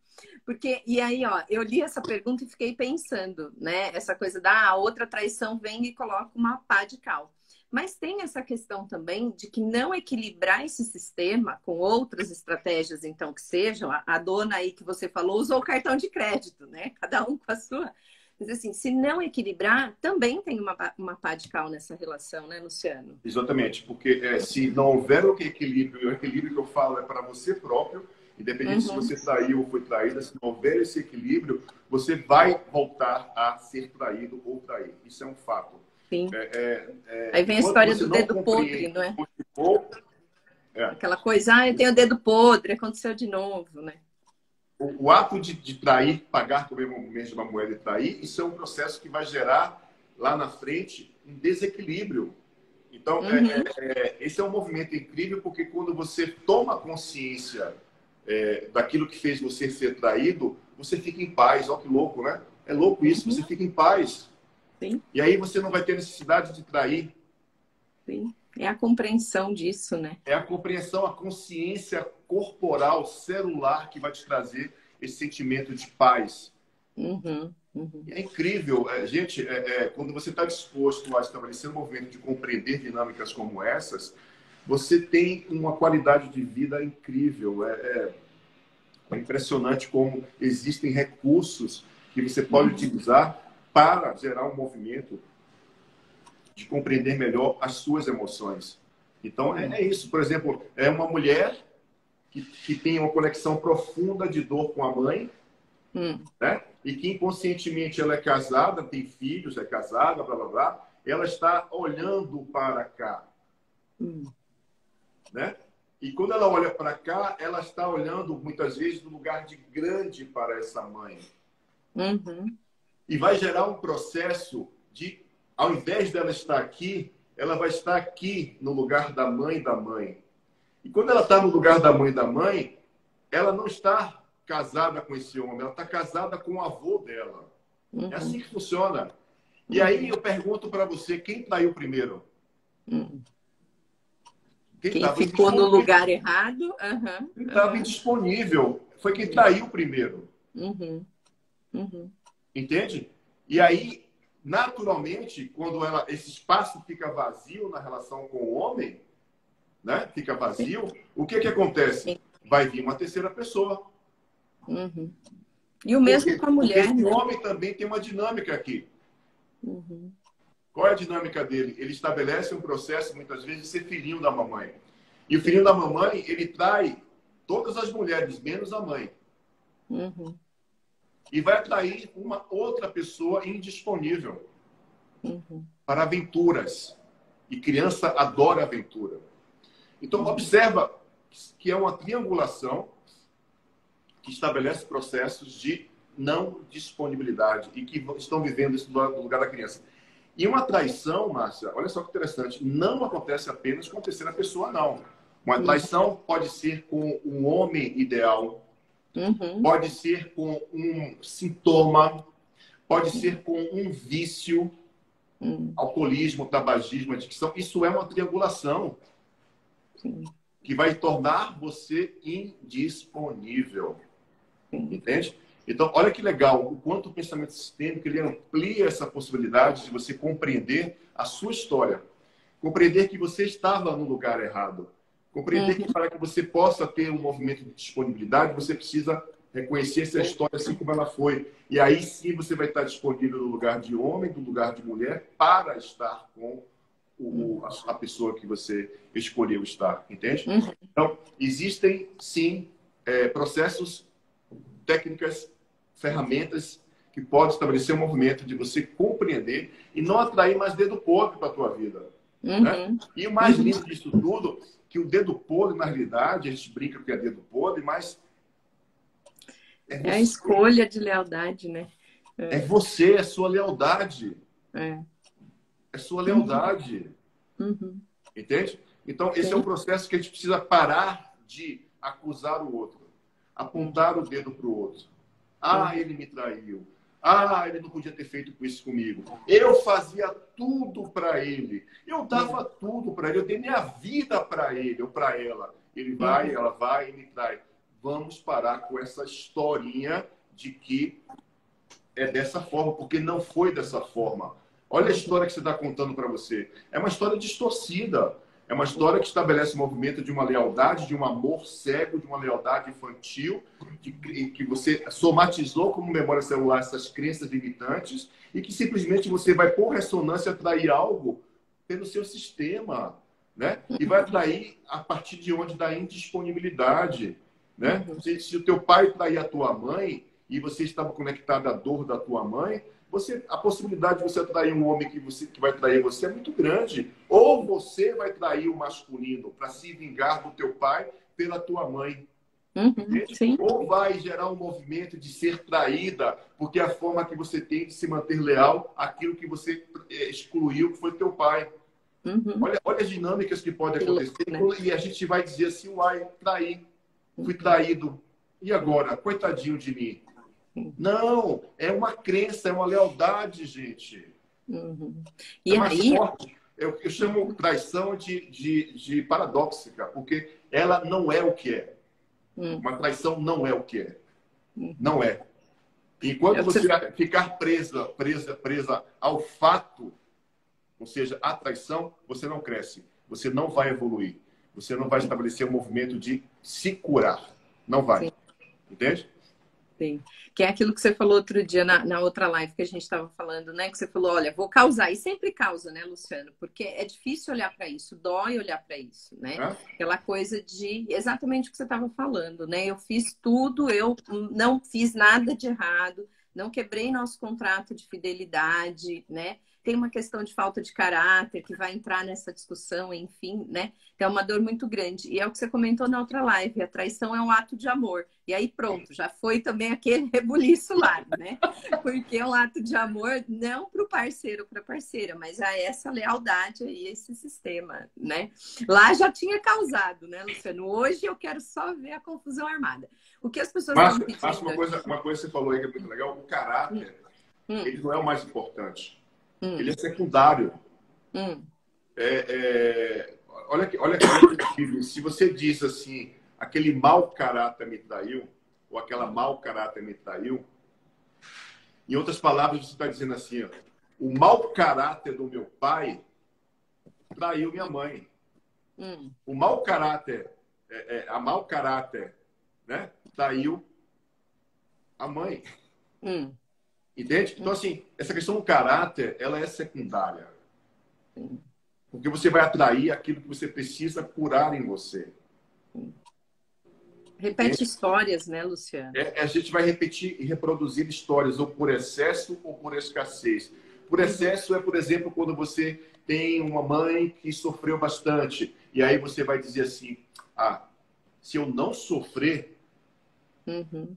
Porque, e aí, ó, eu li essa pergunta e fiquei pensando, né? Essa coisa da outra traição vem e coloca uma pá de cal. Mas tem essa questão também de que não equilibrar esse sistema com outras estratégias, então, que sejam, a dona aí que você falou usou o cartão de crédito, né? Cada um com a sua. Mas assim, se não equilibrar, também tem uma pá de cal nessa relação, né, Luciano? Exatamente, porque se não houver o equilíbrio que eu falo é para você próprio, independente se você traiu ou foi traída, se não houver esse equilíbrio, você vai voltar a ser traído ou trair. Isso é um fato. Sim. Aí vem a história do dedo podre, não é? Aquela coisa, eu tenho o dedo podre, aconteceu de novo, né? O ato de trair, pagar com a mesma moeda e trair, isso é um processo que vai gerar lá na frente um desequilíbrio. Então, esse é um movimento incrível, porque quando você toma consciência daquilo que fez você ser traído, você fica em paz. Olha que louco, né? É louco isso, você fica em paz. Sim. E aí você não vai ter necessidade de trair. Sim. É a compreensão disso, né? É a compreensão, a consciência corporal, celular, que vai te trazer esse sentimento de paz. É incrível. Gente, quando você está disposto a estabelecer um movimento de compreender dinâmicas como essas, você tem uma qualidade de vida incrível. É impressionante como existem recursos que você pode utilizar para gerar um movimento de compreender melhor as suas emoções. Então, é isso. Por exemplo, é uma mulher que tem uma conexão profunda de dor com a mãe, né? E que inconscientemente ela é casada, tem filhos, é casada, blá, blá, blá. Ela está olhando para cá. Né? E quando ela olha para cá, ela está olhando, muitas vezes, no lugar de grande para essa mãe. E vai gerar um processo de, ao invés dela estar aqui, ela vai estar aqui no lugar da mãe da mãe. E quando ela está no lugar da mãe, ela não está casada com esse homem, ela está casada com o avô dela. É assim que funciona. E aí eu pergunto para você, quem traiu primeiro? Quem ficou no lugar errado? Quem estava indisponível foi quem traiu primeiro. Entende? E aí, naturalmente, quando esse espaço fica vazio na relação com o homem, né? Fica vazio. O que acontece? Vai vir uma terceira pessoa. Uhum. E o mesmo com a mulher. Porque esse né? homem também tem uma dinâmica aqui. Uhum. Qual é a dinâmica dele? Ele estabelece um processo, muitas vezes, de ser filhinho da mamãe. E o filhinho da mamãe, ele trai todas as mulheres, menos a mãe. Uhum. E vai atrair uma outra pessoa indisponível Uhum. para aventuras. E criança adora aventura. Então, observa que é uma triangulação que estabelece processos de não disponibilidade e que estão vivendo isso no lugar da criança. E uma traição, Márcia, olha só que interessante, não acontece apenas com a terceira pessoa, não. Uma traição pode ser com um homem ideal, pode ser com um sintoma, pode ser com um vício, alcoolismo, tabagismo, adicção. Isso é uma triangulação que vai tornar você indisponível. Entende? Então, olha que legal, o quanto o pensamento sistêmico ele amplia essa possibilidade de você compreender a sua história. Compreender que você estava no lugar errado. Compreender que para que você possa ter um movimento de disponibilidade, você precisa reconhecer essa história assim como ela foi. E aí sim você vai estar disponível no lugar de homem, no lugar de mulher, para estar com a pessoa que você escolheu estar. Entende? Então, existem sim processos, técnicas, ferramentas que podem estabelecer um movimento de você compreender e não atrair mais dedo podre para a tua vida. Né? E o mais lindo disso tudo, que o dedo podre, na realidade, a gente brinca que é dedo podre, mas é a escolha de lealdade, né? É você, é sua lealdade. É sua lealdade. Entende? Então, esse é um processo que a gente precisa parar de acusar o outro, apontar o dedo para o outro. Ah, ele me traiu. Ah, ele não podia ter feito isso comigo. Eu fazia tudo para ele. Eu dava tudo para ele. Eu dei minha vida para ele ou para ela. Ele vai, ela vai e me trai. Vamos parar com essa historinha de que é dessa forma, porque não foi dessa forma. Olha a história que você está contando para você. É uma história distorcida. É uma história que estabelece o movimento de uma lealdade, de um amor cego, de uma lealdade infantil, que você somatizou como memória celular essas crenças limitantes e que simplesmente você vai, por ressonância, atrair algo pelo seu sistema, né? E vai atrair a partir de onde? Da indisponibilidade, né? Se o teu pai trair a tua mãe e você estava conectado à dor da tua mãe, a possibilidade de você atrair um homem que vai trair você é muito grande. Ou você vai trair o masculino para se vingar do teu pai pela tua mãe. Ou vai gerar um movimento de ser traída, porque é a forma que você tem de se manter leal àquilo que você excluiu, que foi teu pai. Olha as dinâmicas que podem acontecer. Né? E a gente vai dizer assim, uai, traí. Fui traído. E agora? Coitadinho de mim. Não, é uma crença, é uma lealdade, gente. E mais aí... forte. Eu chamo traição de paradoxica, porque ela não é o que é. Uma traição não é o que é. Não é. Enquanto você ficar presa ao fato, ou seja, à traição, você não cresce. Você não vai evoluir. Você não vai estabelecer um movimento de se curar. Não vai. Entende? Sim. Que é aquilo que você falou outro dia na outra live que a gente estava falando, né? Que você falou, olha, vou causar. E sempre causa, né, Luciano? Porque é difícil olhar para isso, dói olhar para isso, né? Aquela coisa de exatamente o que você estava falando, né? Eu fiz tudo, eu não fiz nada de errado, não quebrei nosso contrato de fidelidade, né? Tem uma questão de falta de caráter que vai entrar nessa discussão, enfim, né? Que é uma dor muito grande. E é o que você comentou na outra live, a traição é um ato de amor. E aí pronto, já foi também aquele rebuliço lá, né? Porque é um ato de amor não para o parceiro ou para a parceira, mas a essa lealdade aí, esse sistema, né? Lá já tinha causado, né, Luciano? Hoje eu quero só ver a confusão armada. O que as pessoas estão pedindo... Acho uma coisa que você falou aí que é muito legal, o caráter, ele não é o mais importante. Ele é secundário. Olha que se você diz assim, aquele mau caráter me traiu, ou aquela mau caráter me traiu, em outras palavras, você está dizendo assim, ó, o mau caráter do meu pai traiu minha mãe. O mau caráter, a mau caráter, né? Traiu a mãe. Entende? Então, assim, essa questão do caráter, ela é secundária. Porque você vai atrair aquilo que você precisa curar em você. Repete histórias, né, Luciano? A gente vai repetir e reproduzir histórias, ou por excesso ou por escassez. Por excesso é, por exemplo, quando você tem uma mãe que sofreu bastante. E aí você vai dizer assim, se eu não sofrer,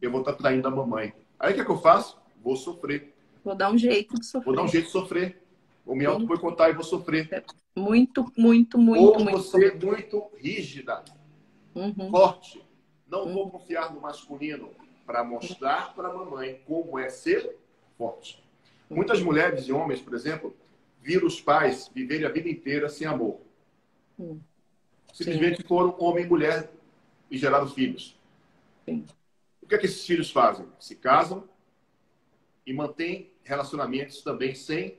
eu vou estar traindo a mamãe. Aí o que é que eu faço? Vou sofrer. Vou dar um jeito de sofrer. Vou dar um jeito de sofrer. Vou me auto-boicotar e vou sofrer. Muito, muito, muito, ou muito. você muito rígida, forte. Não vou confiar no masculino para mostrar para a mamãe como é ser forte. Muitas mulheres e homens, por exemplo, viram os pais viverem a vida inteira sem amor. Simplesmente foram homem e mulher e geraram filhos. O que é que esses filhos fazem? Se casam e mantêm relacionamentos também sem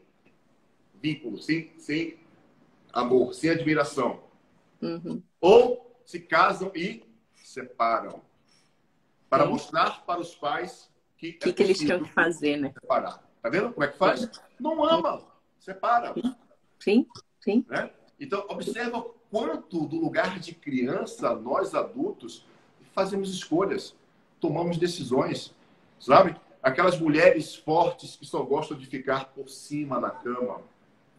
vínculo, sem amor, sem admiração. Ou se casam e separam. Para mostrar para os pais que que eles tinham que fazer, né? Separar. Tá vendo como é que faz? Não ama, separa. Sim. Né? Então, observa quanto do lugar de criança, nós adultos, fazemos escolhas, tomamos decisões, sabe? Aquelas mulheres fortes que só gostam de ficar por cima da cama,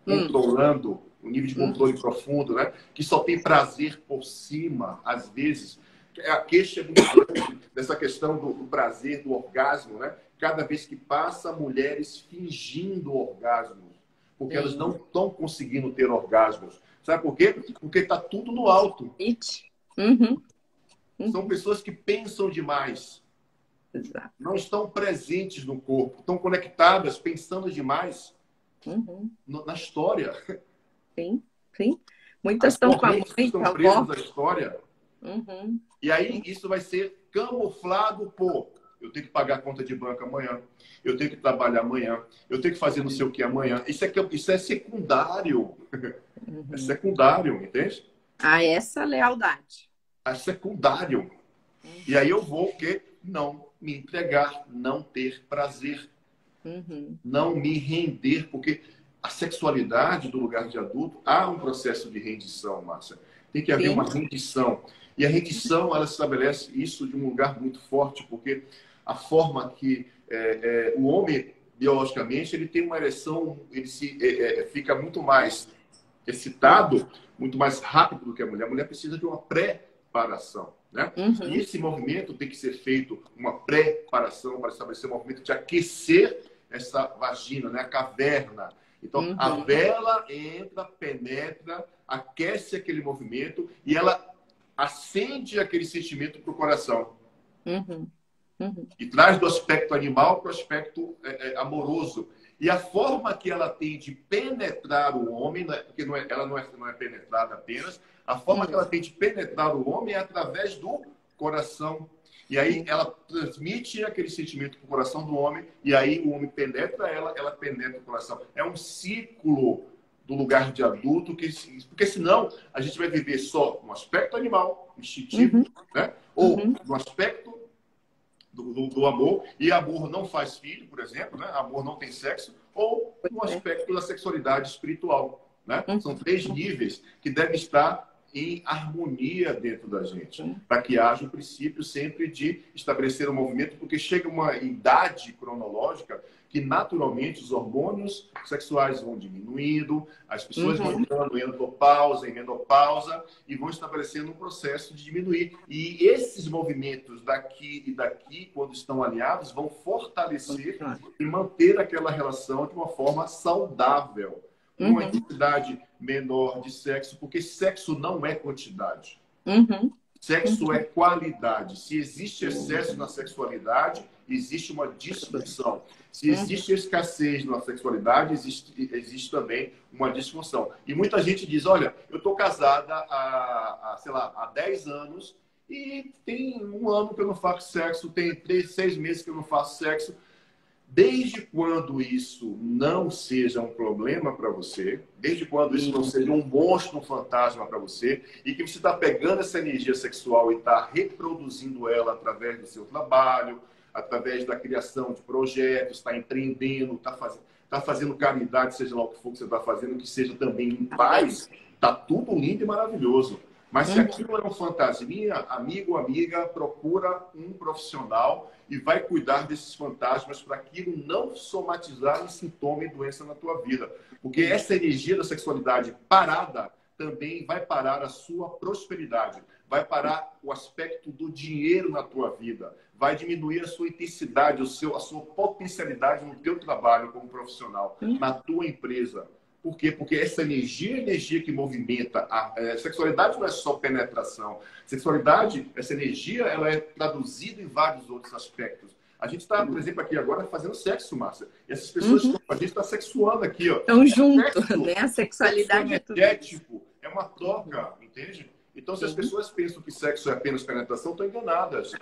controlando, o nível de controle profundo, né? Que só tem prazer por cima, às vezes. A queixa é muito grande dessa questão do prazer, do orgasmo, né? Cada vez que passa, mulheres fingindo orgasmos, porque elas não estão conseguindo ter orgasmos. Sabe por quê? Porque está tudo no alto. São pessoas que pensam demais. Exato. Não estão presentes no corpo, estão conectadas, pensando demais na história. Sim. Muitas estão com a mãe, estão com a presas avó. na história. E aí isso vai ser camuflado por eu tenho que pagar a conta de banco amanhã, eu tenho que trabalhar amanhã, eu tenho que fazer não sei o que amanhã. Isso é secundário. É secundário, entende? Essa lealdade. É secundário. E aí eu vou não me entregar, não ter prazer, não me render, porque a sexualidade do lugar de adulto há um processo de rendição, Márcia. Tem que haver uma rendição. E a rendição, ela estabelece isso de um lugar muito forte, porque a forma que o homem, biologicamente, ele tem uma ereção, ele fica muito mais excitado, muito mais rápido do que a mulher. A mulher precisa de uma preparação, né? E esse movimento tem que ser feito, uma preparação para estabelecer um movimento de aquecer essa vagina, né? A caverna. Então, a vela entra, penetra, aquece aquele movimento e ela acende aquele sentimento para o coração. E traz do aspecto animal para o aspecto amoroso. E a forma que ela tem de penetrar o homem, porque ela não é penetrada apenas, a forma que ela tem de penetrar o homem é através do coração. E aí ela transmite aquele sentimento para o coração do homem, e aí o homem penetra ela penetra o coração. É um ciclo do lugar de adulto, porque senão a gente vai viver só no aspecto animal, instintivo, né? Ou no aspecto do amor, e amor não faz filho, por exemplo, né? Amor não tem sexo, ou no aspecto da sexualidade espiritual, né? São 3 níveis que devem estar em harmonia dentro da gente, para que haja o princípio sempre de estabelecer um movimento, porque chega uma idade cronológica que naturalmente os hormônios sexuais vão diminuindo, as pessoas vão entrando em andropausa, em menopausa, e vão estabelecendo um processo de diminuir. E esses movimentos daqui e daqui, quando estão alinhados, vão fortalecer e manter aquela relação de uma forma saudável. Uma intensidade menor de sexo, porque sexo não é quantidade. Sexo é qualidade. Se existe excesso na sexualidade, existe uma disfunção. Se existe escassez na sexualidade, existe também uma disfunção. E muita gente diz, olha, eu estou casada sei lá, há 10 anos e tem 1 ano que eu não faço sexo, tem 6 meses que eu não faço sexo. Desde quando isso não seja um problema para você, desde quando isso não seja um monstro, um fantasma para você, e que você está pegando essa energia sexual e está reproduzindo ela através do seu trabalho, através da criação de projetos, está empreendendo, está fazendo caridade, seja lá o que for que você está fazendo, que seja também em paz, está tudo lindo e maravilhoso. Mas se aquilo é um fantasminha, amigo ou amiga, procura um profissional e vai cuidar desses fantasmas para aquilo não somatizar em sintoma e doença na tua vida. Porque essa energia da sexualidade parada também vai parar a sua prosperidade, vai parar o aspecto do dinheiro na tua vida, vai diminuir a sua intensidade, a sua potencialidade no teu trabalho como profissional, na tua empresa. Por quê? Porque essa energia é a energia que movimenta. A sexualidade não é só penetração. Sexualidade, essa energia, ela é traduzida em vários outros aspectos. A gente está, por exemplo, aqui agora fazendo sexo, Márcia. E essas pessoas, a gente está sexuando aqui, ó. Estão juntos, né? A sexualidade é energético, é uma troca, entende? Então, se as pessoas pensam que sexo é apenas penetração, estão enganadas.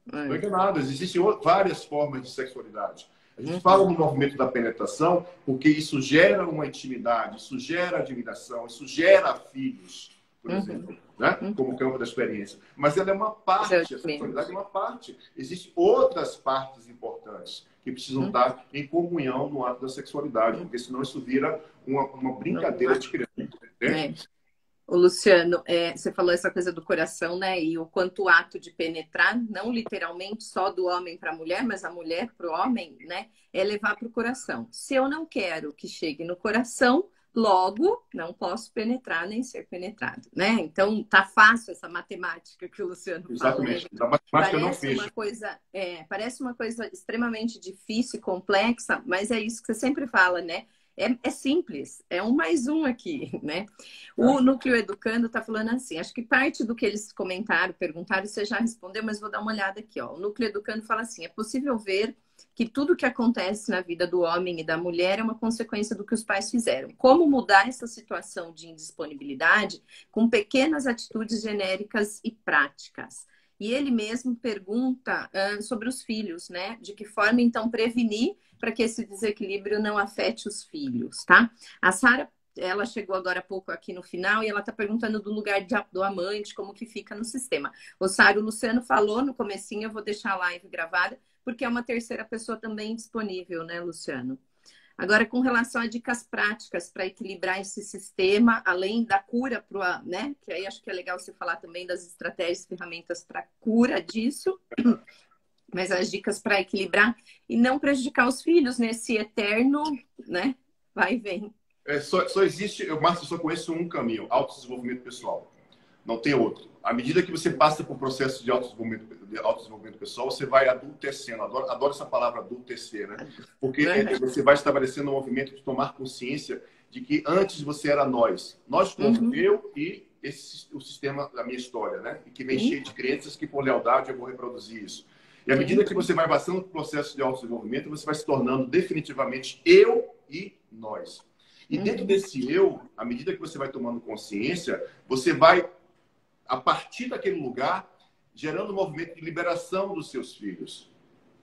Estão enganadas. Existem várias formas de sexualidade. A gente fala no movimento da penetração porque isso gera uma intimidade, isso gera admiração, isso gera filhos, por exemplo, né? Como campo da experiência. Mas ela é uma parte, a sexualidade é uma parte. Existem outras partes importantes que precisam estar em comunhão no ato da sexualidade, porque senão isso vira uma brincadeira de criança. Né? O Luciano, você falou essa coisa do coração, né? E o quanto o ato de penetrar, não literalmente só do homem para a mulher, mas a mulher para o homem, né? É levar para o coração. Se eu não quero que chegue no coração, logo não posso penetrar nem ser penetrado, né? Então tá fácil essa matemática que o Luciano Exatamente. fala. Né? Matemática não fecha. Parece uma coisa extremamente difícil e complexa, mas é isso que você sempre fala, né? É simples, é 1 mais 1 aqui, né? O Núcleo Educando está falando assim, acho que parte do que eles comentaram, perguntaram, você já respondeu, mas vou dar uma olhada aqui, ó. O Núcleo Educando fala assim, é possível ver que tudo que acontece na vida do homem e da mulher é uma consequência do que os pais fizeram. Como mudar essa situação de indisponibilidade com pequenas atitudes genéricas e práticas? E ele mesmo pergunta sobre os filhos, né? De que forma, então, prevenir para que esse desequilíbrio não afete os filhos, tá? A Sara, ela chegou agora há pouco aqui no final e ela está perguntando do lugar do amante, como que fica no sistema. O Sara, o Luciano falou no comecinho, eu vou deixar a live gravada, porque é uma terceira pessoa também disponível, né, Luciano? Agora, com relação a dicas práticas para equilibrar esse sistema, além da cura, né? Que aí acho que é legal você falar também das estratégias e ferramentas para cura disso, mas as dicas para equilibrar e não prejudicar os filhos nesse eterno, né? Vai e vem. Só existe, Márcio, só conheço um caminho, autodesenvolvimento pessoal. Não tem outro. À medida que você passa por processo de autodesenvolvimento pessoal, você vai adultecendo. Adoro essa palavra adultecer, né? Porque você vai estabelecendo um movimento de tomar consciência de que antes você era nós. Nós como eu e o sistema da minha história, né? E que vem cheio de crenças que, por lealdade, eu vou reproduzir isso. E à medida que você vai passando por processo de autodesenvolvimento, você vai se tornando definitivamente eu e nós. E dentro desse eu, à medida que você vai tomando consciência, você vai, a partir daquele lugar, gerando um movimento de liberação dos seus filhos.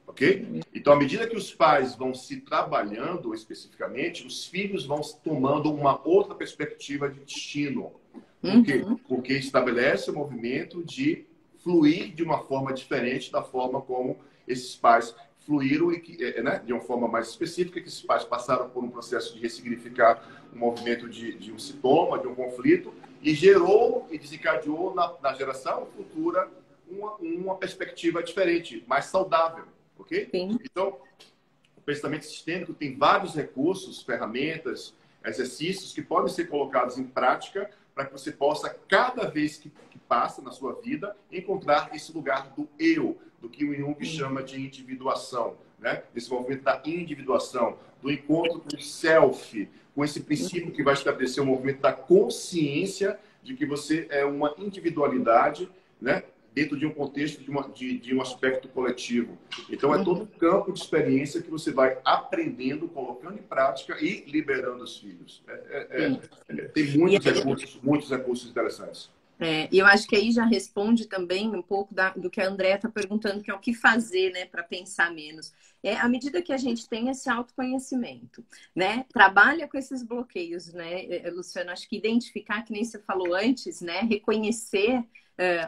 Ok? Então, à medida que os pais vão se trabalhando especificamente, os filhos vão tomando uma outra perspectiva de destino. Por quê? Porque estabelece o movimento de fluir de uma forma diferente da forma como esses pais fluíram, e né, de uma forma mais específica, que esses pais passaram por um processo de ressignificar um movimento de um sintoma, de um conflito, e gerou e desencadeou na geração futura uma perspectiva diferente, mais saudável, ok? Sim. Então, o pensamento sistêmico tem vários recursos, ferramentas, exercícios que podem ser colocados em prática para que você possa, cada vez que passa na sua vida, encontrar esse lugar do eu, do que o Jung chama de individuação, né? Esse movimento da individuação, do encontro com o self, com esse princípio que vai estabelecer o movimento da consciência de que você é uma individualidade, né? Dentro de um contexto de um aspecto coletivo. Então, é todo um campo de experiência que você vai aprendendo, colocando em prática e liberando os filhos. Tem muitos recursos interessantes. E eu acho que aí já responde também um pouco do que a Andréa está perguntando, que é o que fazer, né, para pensar menos. à medida que a gente tem esse autoconhecimento, né? Trabalha com esses bloqueios, né, Luciano? Acho que identificar, que nem você falou antes, né? Reconhecer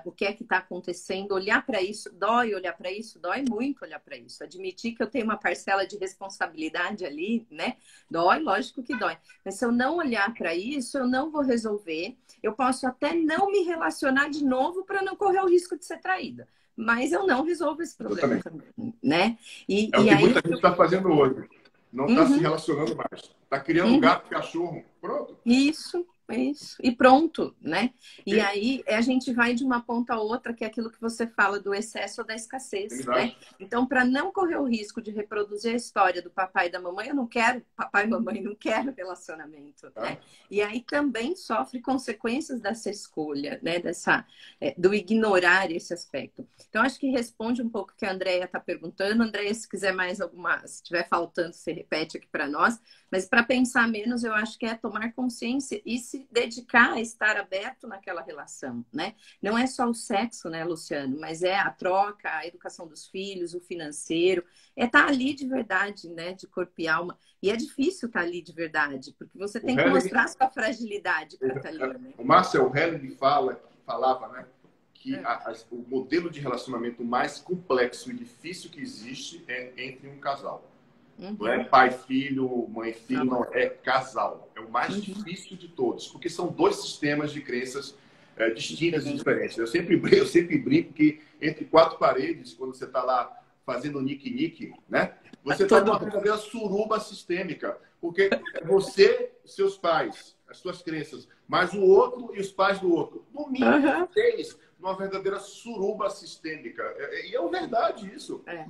o que é que está acontecendo, olhar para isso, dói olhar para isso, dói muito olhar para isso. Admitir que eu tenho uma parcela de responsabilidade ali, né? Dói, lógico que dói. Mas se eu não olhar para isso, eu não vou resolver. Eu posso até não me relacionar de novo para não correr o risco de ser traída. Mas eu não resolvo esse problema também, né? É o que aí muita gente está fazendo hoje. Não está se relacionando mais. Está criando gato e cachorro. Pronto. Isso. E pronto, né? E aí a gente vai de uma ponta a outra, que é aquilo que você fala do excesso ou da escassez, né? Então, para não correr o risco de reproduzir a história do papai e da mamãe, eu não quero papai e mamãe, não quero relacionamento, né? E aí também sofre consequências dessa escolha, né? Do ignorar esse aspecto. Então, acho que responde um pouco o que a Andréia está perguntando. Andréia, se quiser mais alguma, se estiver faltando, você repete aqui para nós. Mas para pensar menos, eu acho que é tomar consciência e se dedicar a estar aberto naquela relação, né? Não é só o sexo, né, Luciano? Mas é a troca, a educação dos filhos, o financeiro. É estar ali de verdade, né? De corpo e alma. E é difícil estar ali de verdade, porque você tem que mostrar a sua fragilidade para estar ali, né? O Marcel Helling falava, né? Que o modelo de relacionamento mais complexo e difícil que existe é entre um casal. Não é pai, filho, mãe, filho, não. É casal. É o mais difícil de todos, porque são dois sistemas de crenças distintas e diferentes. Eu sempre brinco que entre quatro paredes, quando você está lá fazendo nique-nique, né? Você está numa verdadeira suruba sistêmica, porque é você, seus pais, as suas crenças, mas o outro e os pais do outro. No mínimo, três, numa verdadeira suruba sistêmica. E é verdade isso. Né?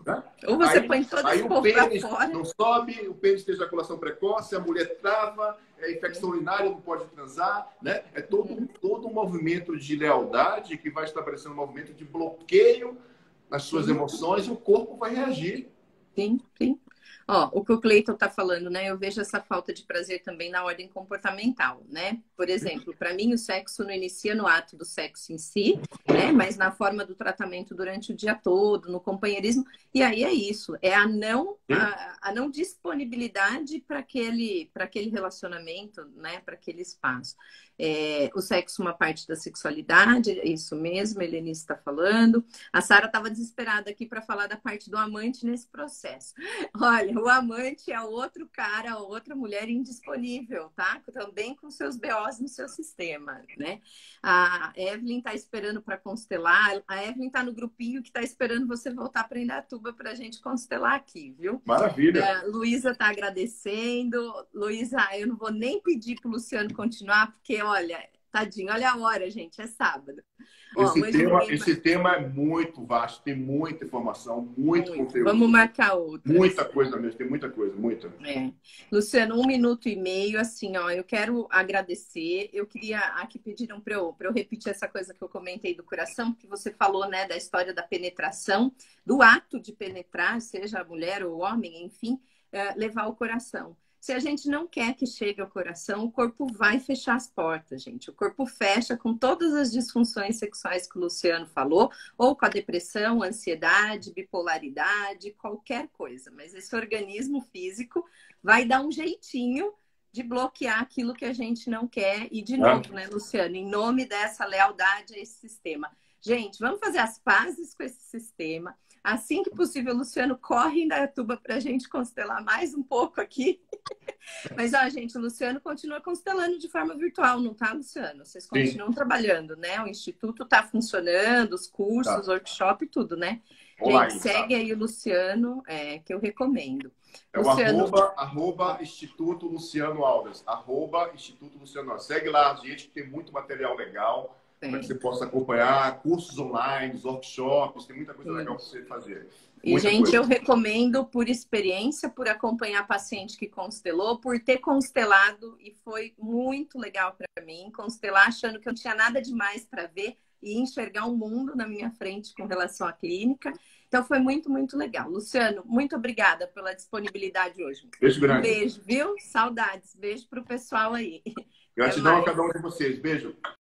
Ou você põe todo esse povo pra fora. Não sobe, o pênis tem ejaculação precoce, a mulher trava, infecção urinária, não pode transar. Né? É todo um movimento de lealdade que vai estabelecendo um movimento de bloqueio nas suas emoções e o corpo vai reagir. Sim. Ó, o que o Cleiton está falando, né? Eu vejo essa falta de prazer também na ordem comportamental, né? Por exemplo, para mim o sexo não inicia no ato do sexo em si, né? Mas na forma do tratamento durante o dia todo, no companheirismo. E aí é isso, é a não disponibilidade para aquele relacionamento, né? Para aquele espaço. O sexo uma parte da sexualidade, é isso mesmo, a Helenice está falando. A Sara estava desesperada aqui para falar da parte do amante nesse processo. Olha, o amante é outro cara, outra mulher indisponível, tá? Também com seus BOs no seu sistema, né? A Evelyn está esperando para constelar. A Evelyn está no grupinho que está esperando você voltar para Indaiatuba para a gente constelar aqui, viu? Maravilha. Luísa está agradecendo. Luísa, eu não vou nem pedir para o Luciano continuar, porque, olha, tadinho, olha a hora, gente, é sábado. Esse tema é muito vasto, tem muita informação, muito conteúdo. Vamos marcar outro. Muita coisa mesmo, tem muita coisa, muita. Luciano, 1 minuto e meio, assim, ó, eu quero agradecer. Eu queria, aqui pediram para eu repetir essa coisa que eu comentei do coração, porque você falou, né, da história da penetração, do ato de penetrar, seja a mulher ou o homem, enfim, levar o coração. Se a gente não quer que chegue ao coração, o corpo vai fechar as portas, gente. O corpo fecha com todas as disfunções sexuais que o Luciano falou, ou com a depressão, ansiedade, bipolaridade, qualquer coisa. Mas esse organismo físico vai dar um jeitinho de bloquear aquilo que a gente não quer. E, de novo, né, Luciano, em nome dessa lealdade a esse sistema. Gente, vamos fazer as pazes com esse sistema. Assim que possível, Luciano, corre em Indaiatuba para a gente constelar mais um pouco aqui. Mas, ó, gente, o Luciano continua constelando de forma virtual, não tá, Luciano? Vocês continuam trabalhando, né? O Instituto tá funcionando, os cursos, workshop, tudo, né? Online, gente, segue aí o Luciano, que eu recomendo. É Luciano... o arroba Instituto Luciano Alves. Instituto Luciano Alves. Segue lá a gente, que tem muito material legal. Para que você possa acompanhar cursos online, workshops, tem muita coisa legal para você fazer. E, gente, eu recomendo por experiência, por acompanhar paciente que constelou, por ter constelado, e foi muito legal para mim, constelar achando que eu não tinha nada demais para ver e enxergar um mundo na minha frente com relação à clínica. Então, foi muito, muito legal. Luciano, muito obrigada pela disponibilidade hoje. Beijo grande. Beijo, viu? Saudades. Beijo para o pessoal aí. Gratidão a cada um de vocês. Beijo.